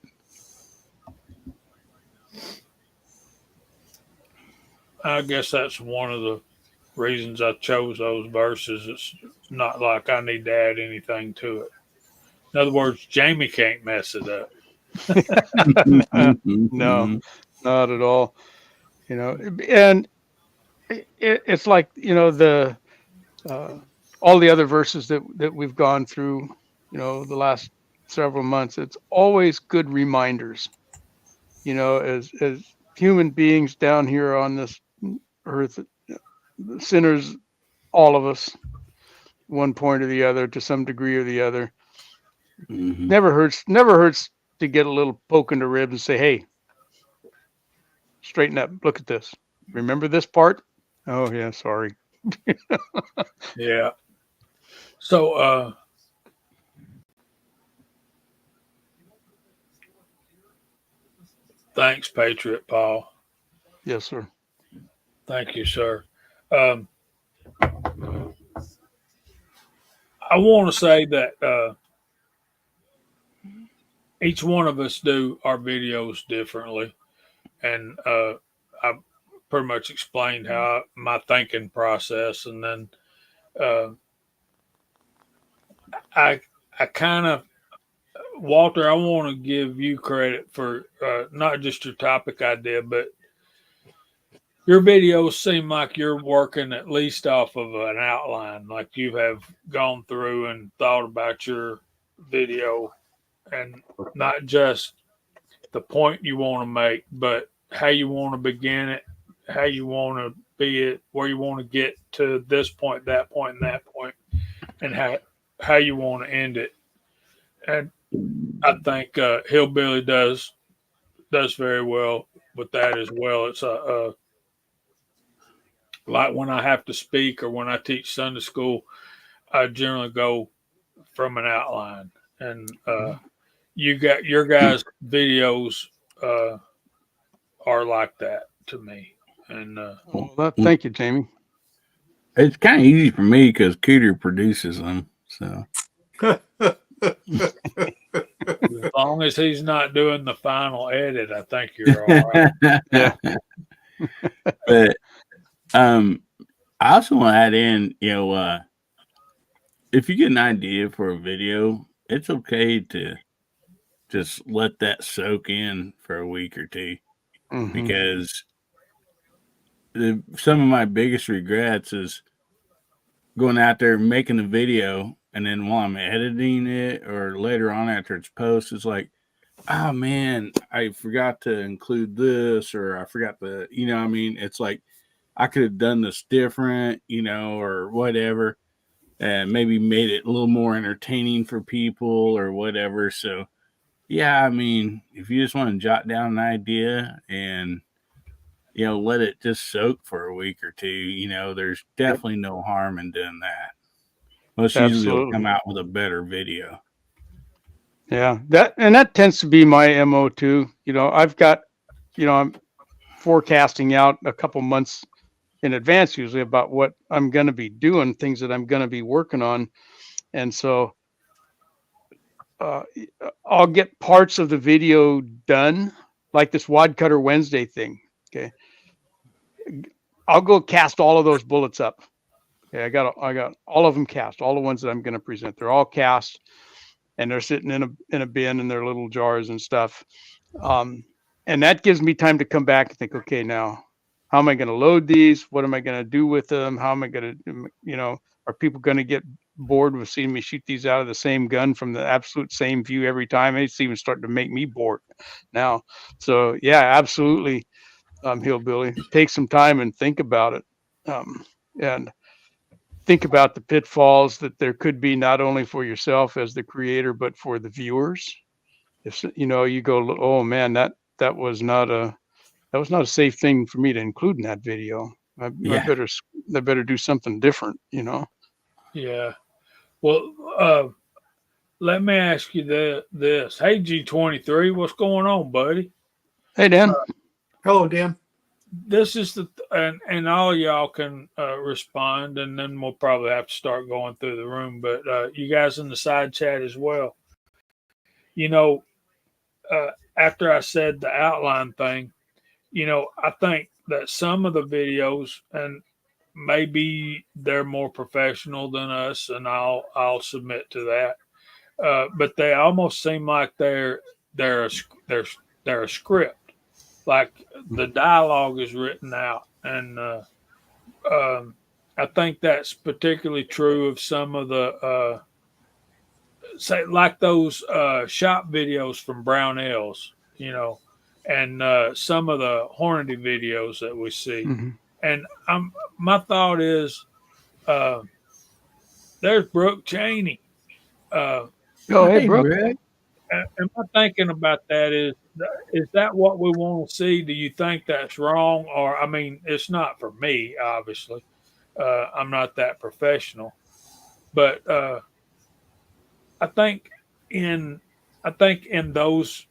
I guess that's one of the reasons I chose those verses. It's not like I need to add anything to it. In other words, Jamie can't mess it up. No, not at all. And it's like, the all the other verses that we've gone through, the last several months. It's always good reminders, as human beings down here on this earth, sinners, all of us, one point or the other, to some degree or the other. Mm-hmm. Never hurts to get a little poke in the ribs and say, hey, straighten up, look at this, remember this part? Oh yeah, sorry. Yeah. So thanks, Patriot Paul. Yes, sir. Thank you, sir. I want to say that each one of us do our videos differently, and I pretty much explained how my thinking process, and then I kind of, Walter, I want to give you credit for not just your topic idea, but your videos seem like you're working at least off of an outline, like you have gone through and thought about your video, and not just the point you want to make, but how you want to begin it, how you want to be it, where you want to get to this point, that point, and that point, and how you want to end it. And I think Hillbilly does very well with that as well. It's like when I have to speak or when I teach Sunday school, I generally go from an outline. And you got your guys' videos uh, are like that to me. And Thank you, Jamie. It's kind of easy for me because Cooter produces them. So as long as he's not doing the final edit, I think you're all right. Yeah. But I also want to add in, if you get an idea for a video, it's okay to just let that soak in for a week or two, Mhm. because some of my biggest regrets is going out there making a video, and then while I'm editing it or later on after it's posted, it's like, oh man, I forgot to include this, or I forgot the, I mean, it's like I could have done this different, or whatever, and maybe made it a little more entertaining for people or whatever. So yeah, I mean, if you just want to jot down an idea and let it just soak for a week or two, there's definitely no harm in doing that. Most usually you'll come Absolutely. out with a better video. Yeah. That tends to be my MO too. I've got, I'm forecasting out a couple months in advance usually about what I'm going to be doing, things that I'm going to be working on. And so I'll get parts of the video done, like this Wad Cutter Wednesday thing. Okay. I'll go cast all of those bullets up. Okay. I got all of them cast, all the ones that I'm going to present. They're all cast and they're sitting in a bin in their little jars and stuff. And that gives me time to come back and think, okay, now how am I going to load these? What am I going to do with them? How am I going to, are people going to get bored with seeing me shoot these out of the same gun from the absolute same view every time? It's even starting to make me bored now. So yeah, absolutely. Hillbilly, take some time and think about it. And think about the pitfalls that there could be, not only for yourself as the creator, but for the viewers. If you go, oh man, that was not a safe thing for me to include in that video. I better do something different. yeah. Well, let me ask you this. Hey, G23, what's going on, buddy? Hey Dan. Hello, Dan. This is and all y'all can respond, and then we'll probably have to start going through the room. But you guys in the side chat as well. After I said the outline thing, I think that some of the videos, and maybe they're more professional than us, and I'll submit to that. But they almost seem like they're a script, like the dialogue is written out, and I think that's particularly true of some of the say like those shop videos from Brownells, and some of the Hornady videos that we see. Mm-hmm. And my thought is, there's Brooke Cheney. Hey, Brooke. Brett. And my thinking about that is that what we want to see? Do you think that's wrong? Or, I mean, it's not for me, obviously. I'm not that professional. But I think in those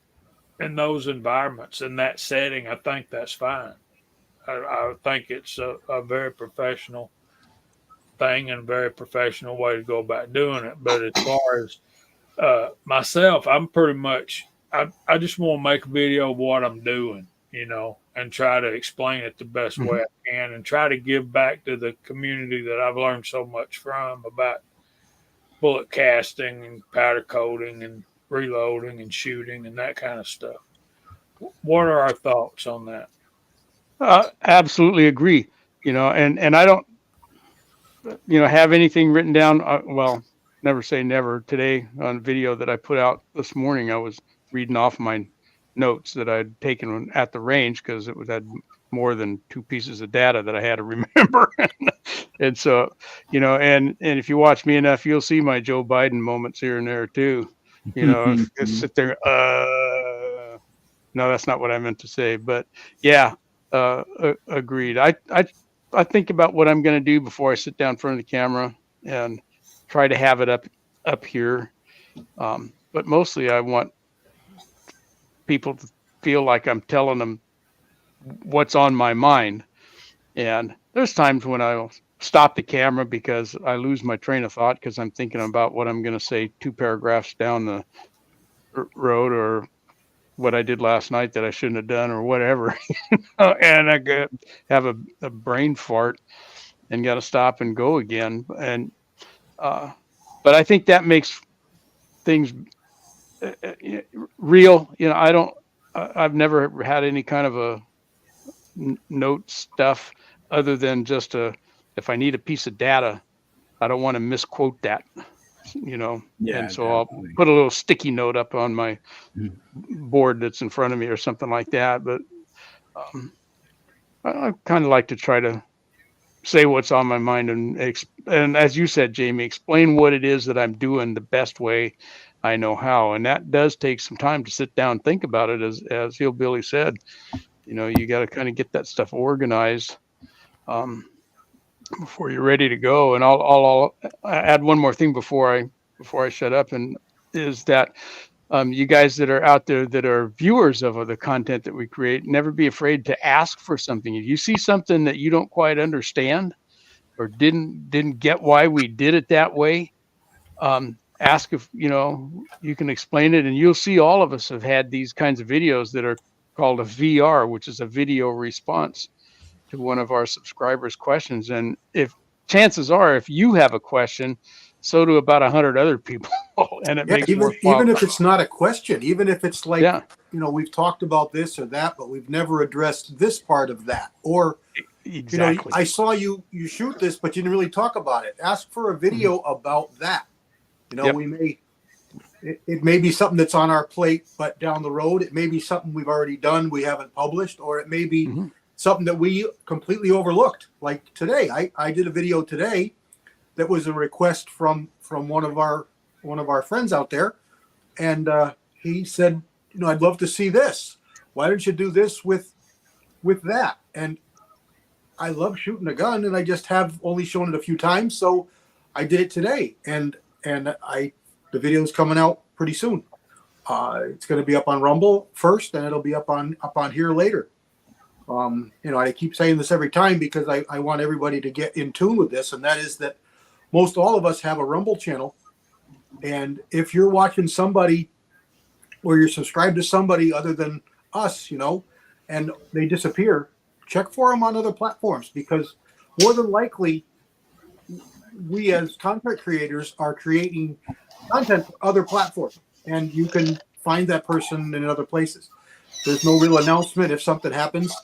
environments, in that setting, I think that's fine. I think it's a very professional thing and a very professional way to go about doing it. But as far as myself, I'm pretty much, I just want to make a video of what I'm doing, and try to explain it the best way I can, and try to give back to the community that I've learned so much from about bullet casting and powder coating and reloading and shooting and that kind of stuff. What are our thoughts on that? Absolutely agree. And I don't, have anything written down. Well, never say never. Today on video that I put out this morning, I was reading off my notes that I'd taken at the range because it had more than 2 pieces of data that I had to remember. And so, and if you watch me enough, you'll see my Joe Biden moments here and there too. Just sit there. No, that's not what I meant to say. But yeah, agreed. I I think about what I'm going to do before I sit down in front of the camera and try to have it up here. But mostly I want people to feel like I'm telling them what's on my mind. And there's times when I'll stop the camera because I lose my train of thought because I'm thinking about what I'm going to say 2 paragraphs down the road, or what I did last night that I shouldn't have done, or whatever. And I have a brain fart and got to stop and go again. And but I think that makes things real. I've never had any kind of a note stuff other than just if I need a piece of data, I don't want to misquote that, Yeah, and so I'll definitely. put a little sticky note up on my Mhm. board that's in front of me or something like that. But I kind of like to try to say what's on my mind, and as you said, Jamie, explain what it is that I'm doing the best way I know how. And that does take some time to sit down and think about it. As Hillbilly said, you got to kind of get that stuff organized um, before you're ready to go. And I'll add one more thing before I shut up, and is that you guys that are out there that are viewers of the content that we create, never be afraid to ask for something. If you see something that you don't quite understand or didn't get why we did it that way, ask if you can explain it. And you'll see all of us have had these kinds of videos that are called a VR, which is a video response to one of our subscribers' questions. And if chances are, if you have a question, so do about 100 other people, and it Yeah, makes more even if it's not a question, even if it's like, yeah, we've talked about this or that, but we've never addressed this part of that. Or, exactly. I saw you shoot this, but you didn't really talk about it. Ask for a Mhm. video about that. Yep. It may be something that's on our plate, but down the road, it may be something we've already done, we haven't published, or it may be Mhm. something that we completely overlooked. Like today, I did a video today that was a request from one of our friends out there, and he said, I'd love to see this. Why don't you do this with that? And I love shooting a gun, and I just have only shown it a few times, so I did it today, and the video's coming out pretty soon. It's going to be up on Rumble first, and it'll be up on here later. I keep saying this every time because I want everybody to get in tune with this, and that is that most all of us have a Rumble channel, and if you're watching somebody or you're subscribed to somebody other than us, and they disappear, check for them on other platforms, because more than likely we as content creators are creating content for other platforms, and you can find that person in other places. There's no real announcement if something happens,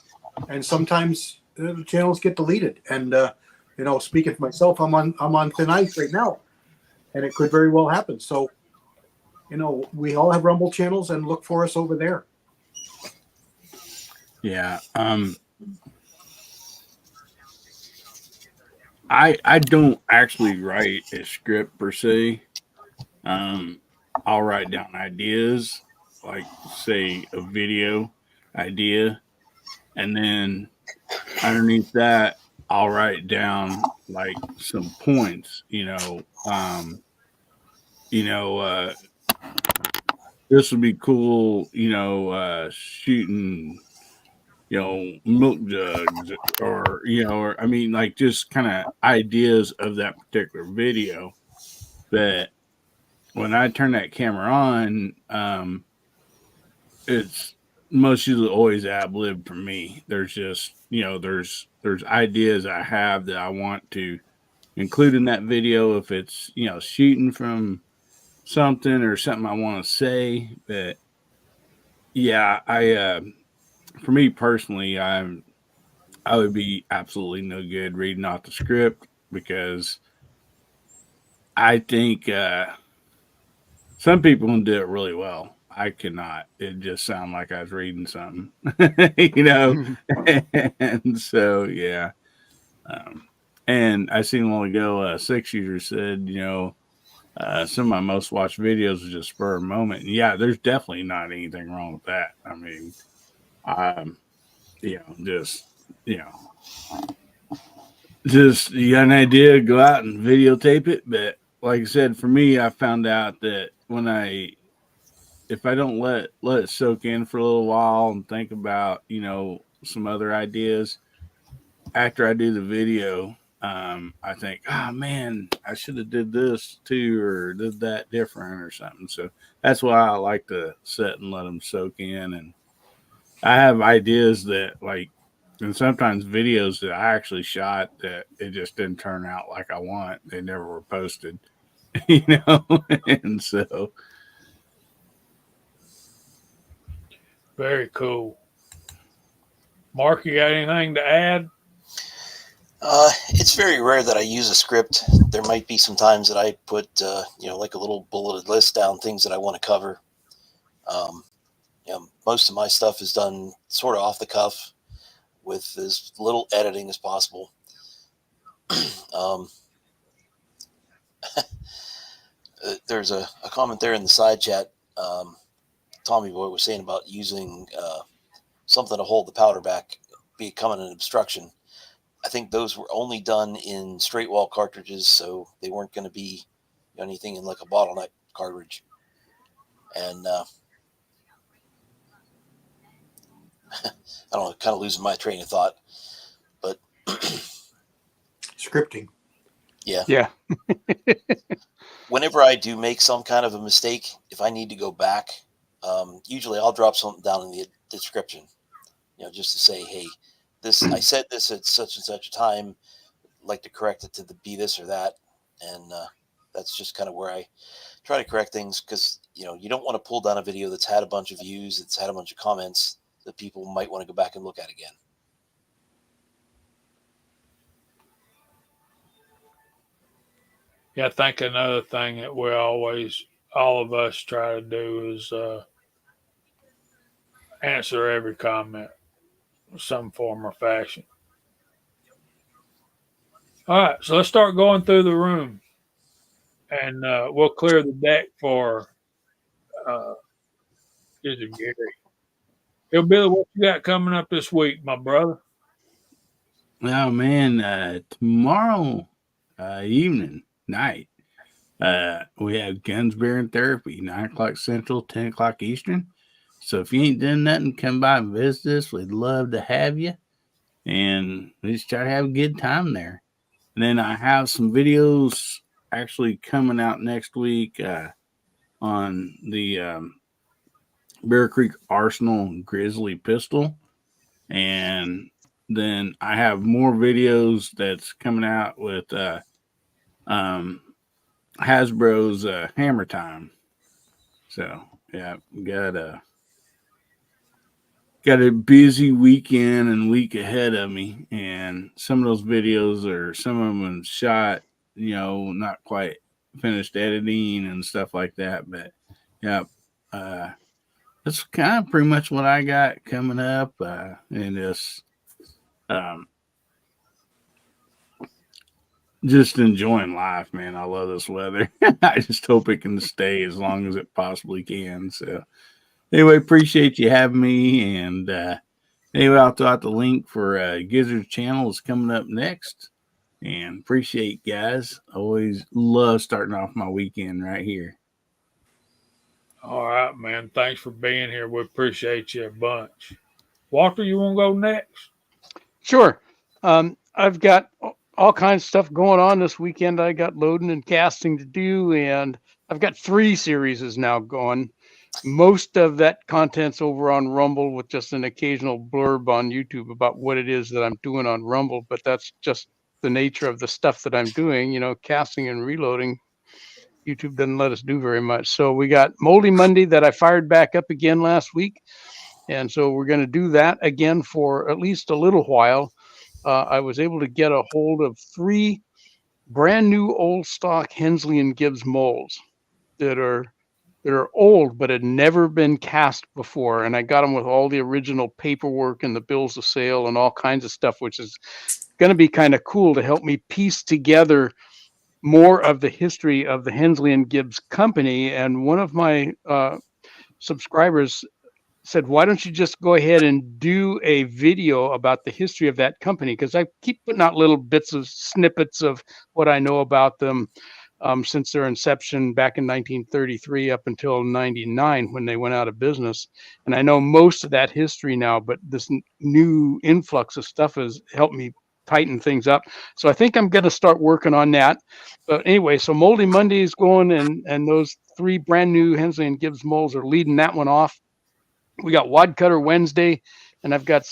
and sometimes the channels get deleted. And speaking for myself, I'm on thin ice right now, and it could very well happen. So, we all have Rumble channels, and look for us over there. Yeah. I don't actually write a script per se. I'll write down ideas, like say a video idea, and then underneath that I'll write down like some points, you know, uh this would be cool, shooting, milk jugs, or I mean, like just kind of ideas of that particular video. But when I turn that camera on, it's most usually always ad lib for me. There's just, there's ideas I have that I want to include in that video. If it's, shooting from something or something I want to say. But yeah, for me personally, I would be absolutely no good reading off the script, because I think some people can do it really well. I cannot. It just sounded like I was reading something, and so yeah. And I seen a while ago, Six Shooter said, some of my most watched videos was just spur of the moment. And yeah, there's definitely not anything wrong with that. I mean, just, just you got an idea, go out and videotape it. But like I said, for me, I found out that if I don't let it soak in for a little while and think about some other ideas after I do the video, I think, oh man, I should have did this too or did that different or something. So that's why I like to sit and let them soak in. And I have ideas that and sometimes videos that I actually shot that it just didn't turn out like I want. They never were posted, and so. Very cool. Mark, you got anything to add? It's very rare that I use a script. There might be some times that I put, like a little bulleted list down, things that I want to cover. Most of my stuff is done sort of off the cuff with as little editing as possible. There's a comment there in the side chat. Tommy Boy was saying about using something to hold the powder back becoming an obstruction. I think those were only done in straight wall cartridges, so they weren't going to be anything in like a bottleneck cartridge. And I don't know, kind of losing my train of thought, but Scripting. Yeah. Whenever I do make some kind of a mistake, if I need to go back, usually I'll drop something down in the description, just to say, hey, I said this at such and such a time, I'd like to correct it to be this or that. And that's just kind of where I try to correct things, because, you don't want to pull down a video that's had a bunch of views, it's had a bunch of comments that people might want to go back and look at again. Yeah, I think another thing that all of us try to do is answer every comment in some form or fashion. All right, so let's start going through the room, and we'll clear the deck for is it Gary? Hey, Billy, what you got coming up this week, my brother? Oh man, tomorrow night, we have Guns, Beer, and Therapy, 9 o'clock Central, 10 o'clock Eastern. So if you ain't done nothing, come by and visit us. We'd love to have you, and we just try to have a good time there. And then I have some videos actually coming out next week on the Bear Creek Arsenal Grizzly pistol. And then I have more videos that's coming out with Hasbro's Hammer Time. So yeah, got a busy weekend and week ahead of me, and some of those videos some of them shot, not quite finished editing and stuff like that. But yeah, that's kind of pretty much what I got coming up, and just enjoying life, man. I love this weather. I just hope it can stay as long as it possibly can. So anyway, appreciate you having me. And anyway, I'll throw out the link for Gizzard's channel is coming up next. And appreciate guys. Always love starting off my weekend right here. All right, man. Thanks for being here. We appreciate you a bunch. Walter, you want to go next? Sure. I've got all kinds of stuff going on this weekend. I got loading and casting to do, and I've got 3 series now going. Most of that content's over on Rumble with just an occasional blurb on YouTube about what it is that I'm doing on Rumble, but that's just the nature of the stuff that I'm doing, casting and reloading. YouTube doesn't let us do very much. So we got Moldy Monday that I fired back up again last week. And so we're going to do that again for at least a little while. I was able to get a hold of 3 brand new old stock Hensley and Gibbs molds that are old but had never been cast before, and I got them with all the original paperwork and the bills of sale and all kinds of stuff, which is going to be kind of cool to help me piece together more of the history of the Hensley and Gibbs company. And one of my subscribers said, why don't you just go ahead and do a video about the history of that company? Because I keep putting out little bits of snippets of what I know about them since their inception back in 1933 up until 99 when they went out of business. And I know most of that history now, but this new influx of stuff has helped me tighten things up. So I think I'm going to start working on that. But anyway, so Moldy Monday is going, and those 3 brand new Hensley and Gibbs molds are leading that one off. We got Wad Cutter Wednesday, and I've got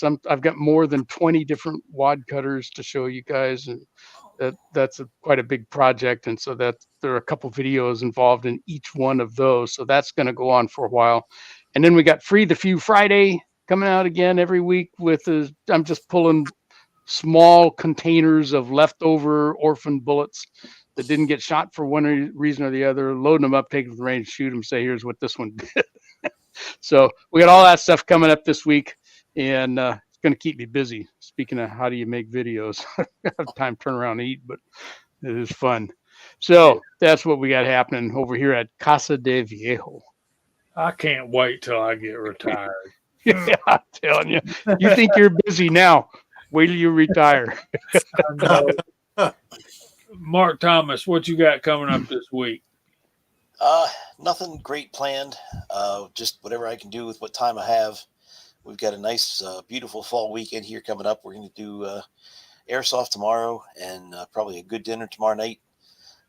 more than 20 different wad cutters to show you guys, and that's quite a big project. And so that there are a couple videos involved in each one of those. So that's going to go on for a while. And then we got Free the Few Friday coming out again every week I'm just pulling small containers of leftover orphan bullets that didn't get shot for one reason or the other, loading them up, taking them to the range, shoot them, say, here's what this one did. So we got all that stuff coming up this week, and it's going to keep me busy. Speaking of how do you make videos, I have time to turn around and eat, but it is fun. So that's what we got happening over here at Casa de Viejo. I can't wait till I get retired. Yeah, I'm telling you. You think you're busy now. Wait till you retire. Mark Thomas, what you got coming up this week? Nothing great planned. Just whatever I can do with what time I have. We've got a nice, beautiful fall weekend here coming up. We're going to do airsoft tomorrow and probably a good dinner tomorrow night.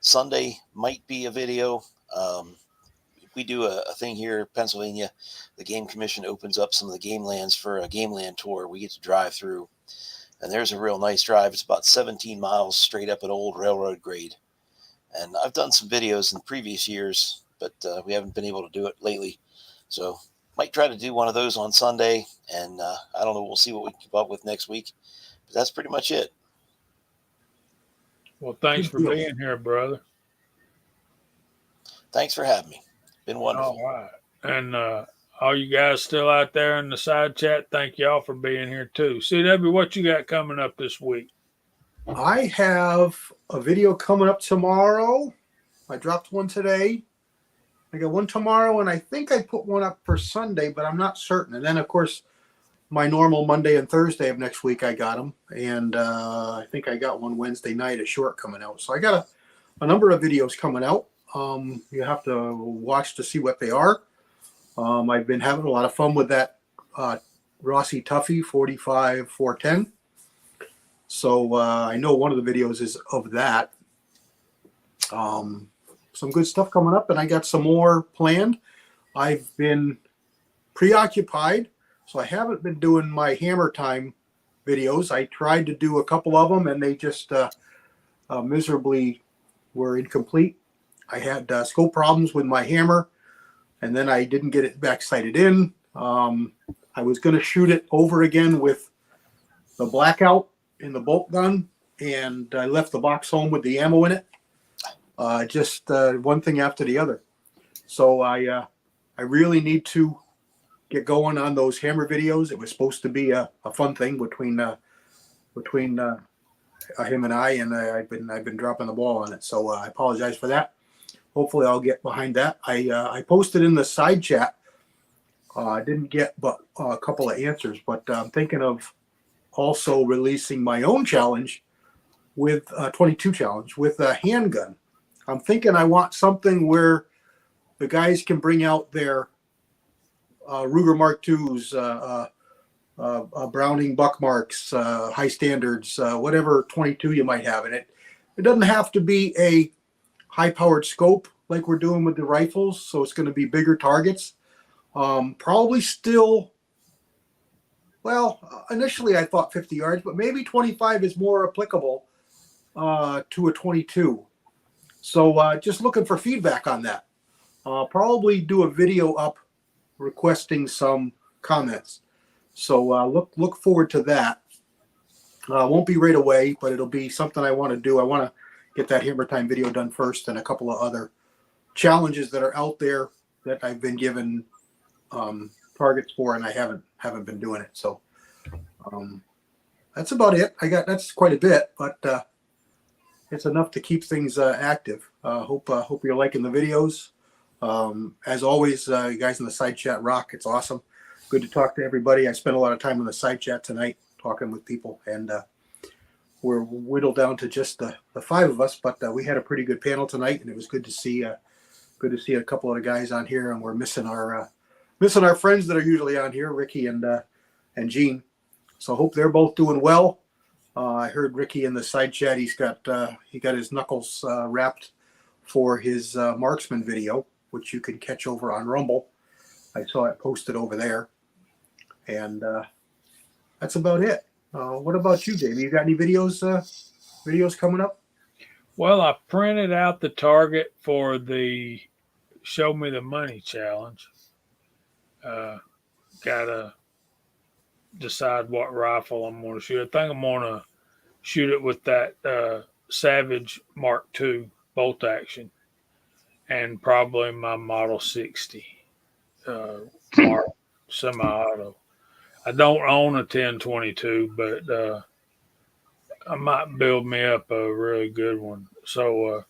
Sunday might be a video. We do a thing here in Pennsylvania. The Game Commission opens up some of the game lands for a game land tour. We get to drive through, and there's a real nice drive. It's about 17 miles straight up an old railroad grade. And I've done some videos in previous years, but we haven't been able to do it lately. So might try to do one of those on Sunday, and I don't know. We'll see what we can keep up with next week. But that's pretty much it. Well, thanks for being here, brother. Thanks for having me. Been wonderful. All right. And all you guys still out there in the side chat, thank y'all for being here too. CW, what you got coming up this week? I have a video coming up tomorrow. I dropped one today. I got one tomorrow, and I think I put one up for Sunday, but I'm not certain. And then, of course, my normal Monday and Thursday of next week, I got them. And I think I got one Wednesday night, a short coming out. So I got a number of videos coming out. You have to watch to see what they are. I've been having a lot of fun with that Rossi Tuffy 45-410. So I know one of the videos is of that. Some good stuff coming up, and I got some more planned. I've been preoccupied, so I haven't been doing my hammer time videos. I tried to do a couple of them, and they just miserably were incomplete. I had scope problems with my hammer, and then I didn't get it back sighted in. I was going to shoot it over again with the blackout in the bolt gun, and I left the box home with the ammo in it. Just one thing after the other. So I really need to get going on those hammer videos. It was supposed to be a fun thing between him and I, and I've been dropping the ball on it. So I apologize for that. Hopefully I'll get behind that. I posted in the side chat. I didn't get but a couple of answers, but I'm thinking of also releasing my own challenge with a 22 challenge with a handgun. I'm thinking I want something where the guys can bring out their Ruger Mark IIs, Browning Buckmarks, high standards, whatever 22 you might have in it. It doesn't have to be a high-powered scope like we're doing with the rifles, so it's going to be bigger targets. Probably still, well, initially I thought 50 yards, but maybe 25 is more applicable to a 22. So just looking for feedback on that. Probably do a video up requesting some comments. So look forward to that. Won't be right away, but it'll be something I want to do. I want to get that hammer time video done first, and a couple of other challenges that are out there that I've been given targets for, and I haven't been doing it. So that's about it. That's quite a bit, but it's enough to keep things active. Hope you're liking the videos. As always, you guys in the side chat rock. It's awesome. Good to talk to everybody. I spent a lot of time on the side chat tonight talking with people, and we're whittled down to just the five of us. But we had a pretty good panel tonight, and it was good to see a couple of the guys on here. And we're missing our friends that are usually on here, Ricky and Gene. So I hope they're both doing well. I heard Ricky in the side chat. He got his knuckles wrapped for his marksman video, which you can catch over on Rumble. I saw it posted over there, and that's about it. What about you, Dave? You got any videos coming up? Well, I printed out the target for the Show Me the Money challenge. Gotta decide what rifle I'm going to shoot. I think I'm going to shoot it with that Savage Mark II bolt action, and probably my Model 60 Mark semi-auto. I don't own a 1022, but I might build me up a really good one. So,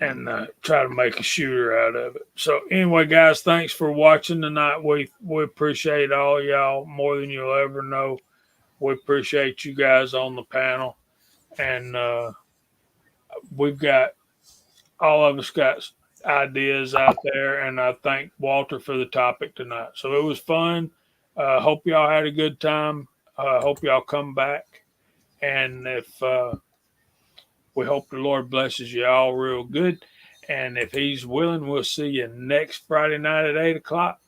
and try to make a shooter out of it. So anyway, guys, thanks for watching tonight. We appreciate all y'all more than you'll ever know. We appreciate you guys on the panel, and we've got all of us got ideas out there, and I thank Walter for the topic tonight. So it was fun. Hope y'all had a good time. Hope y'all come back, and if we hope the Lord blesses you all real good. And if he's willing, we'll see you next Friday night at 8 o'clock.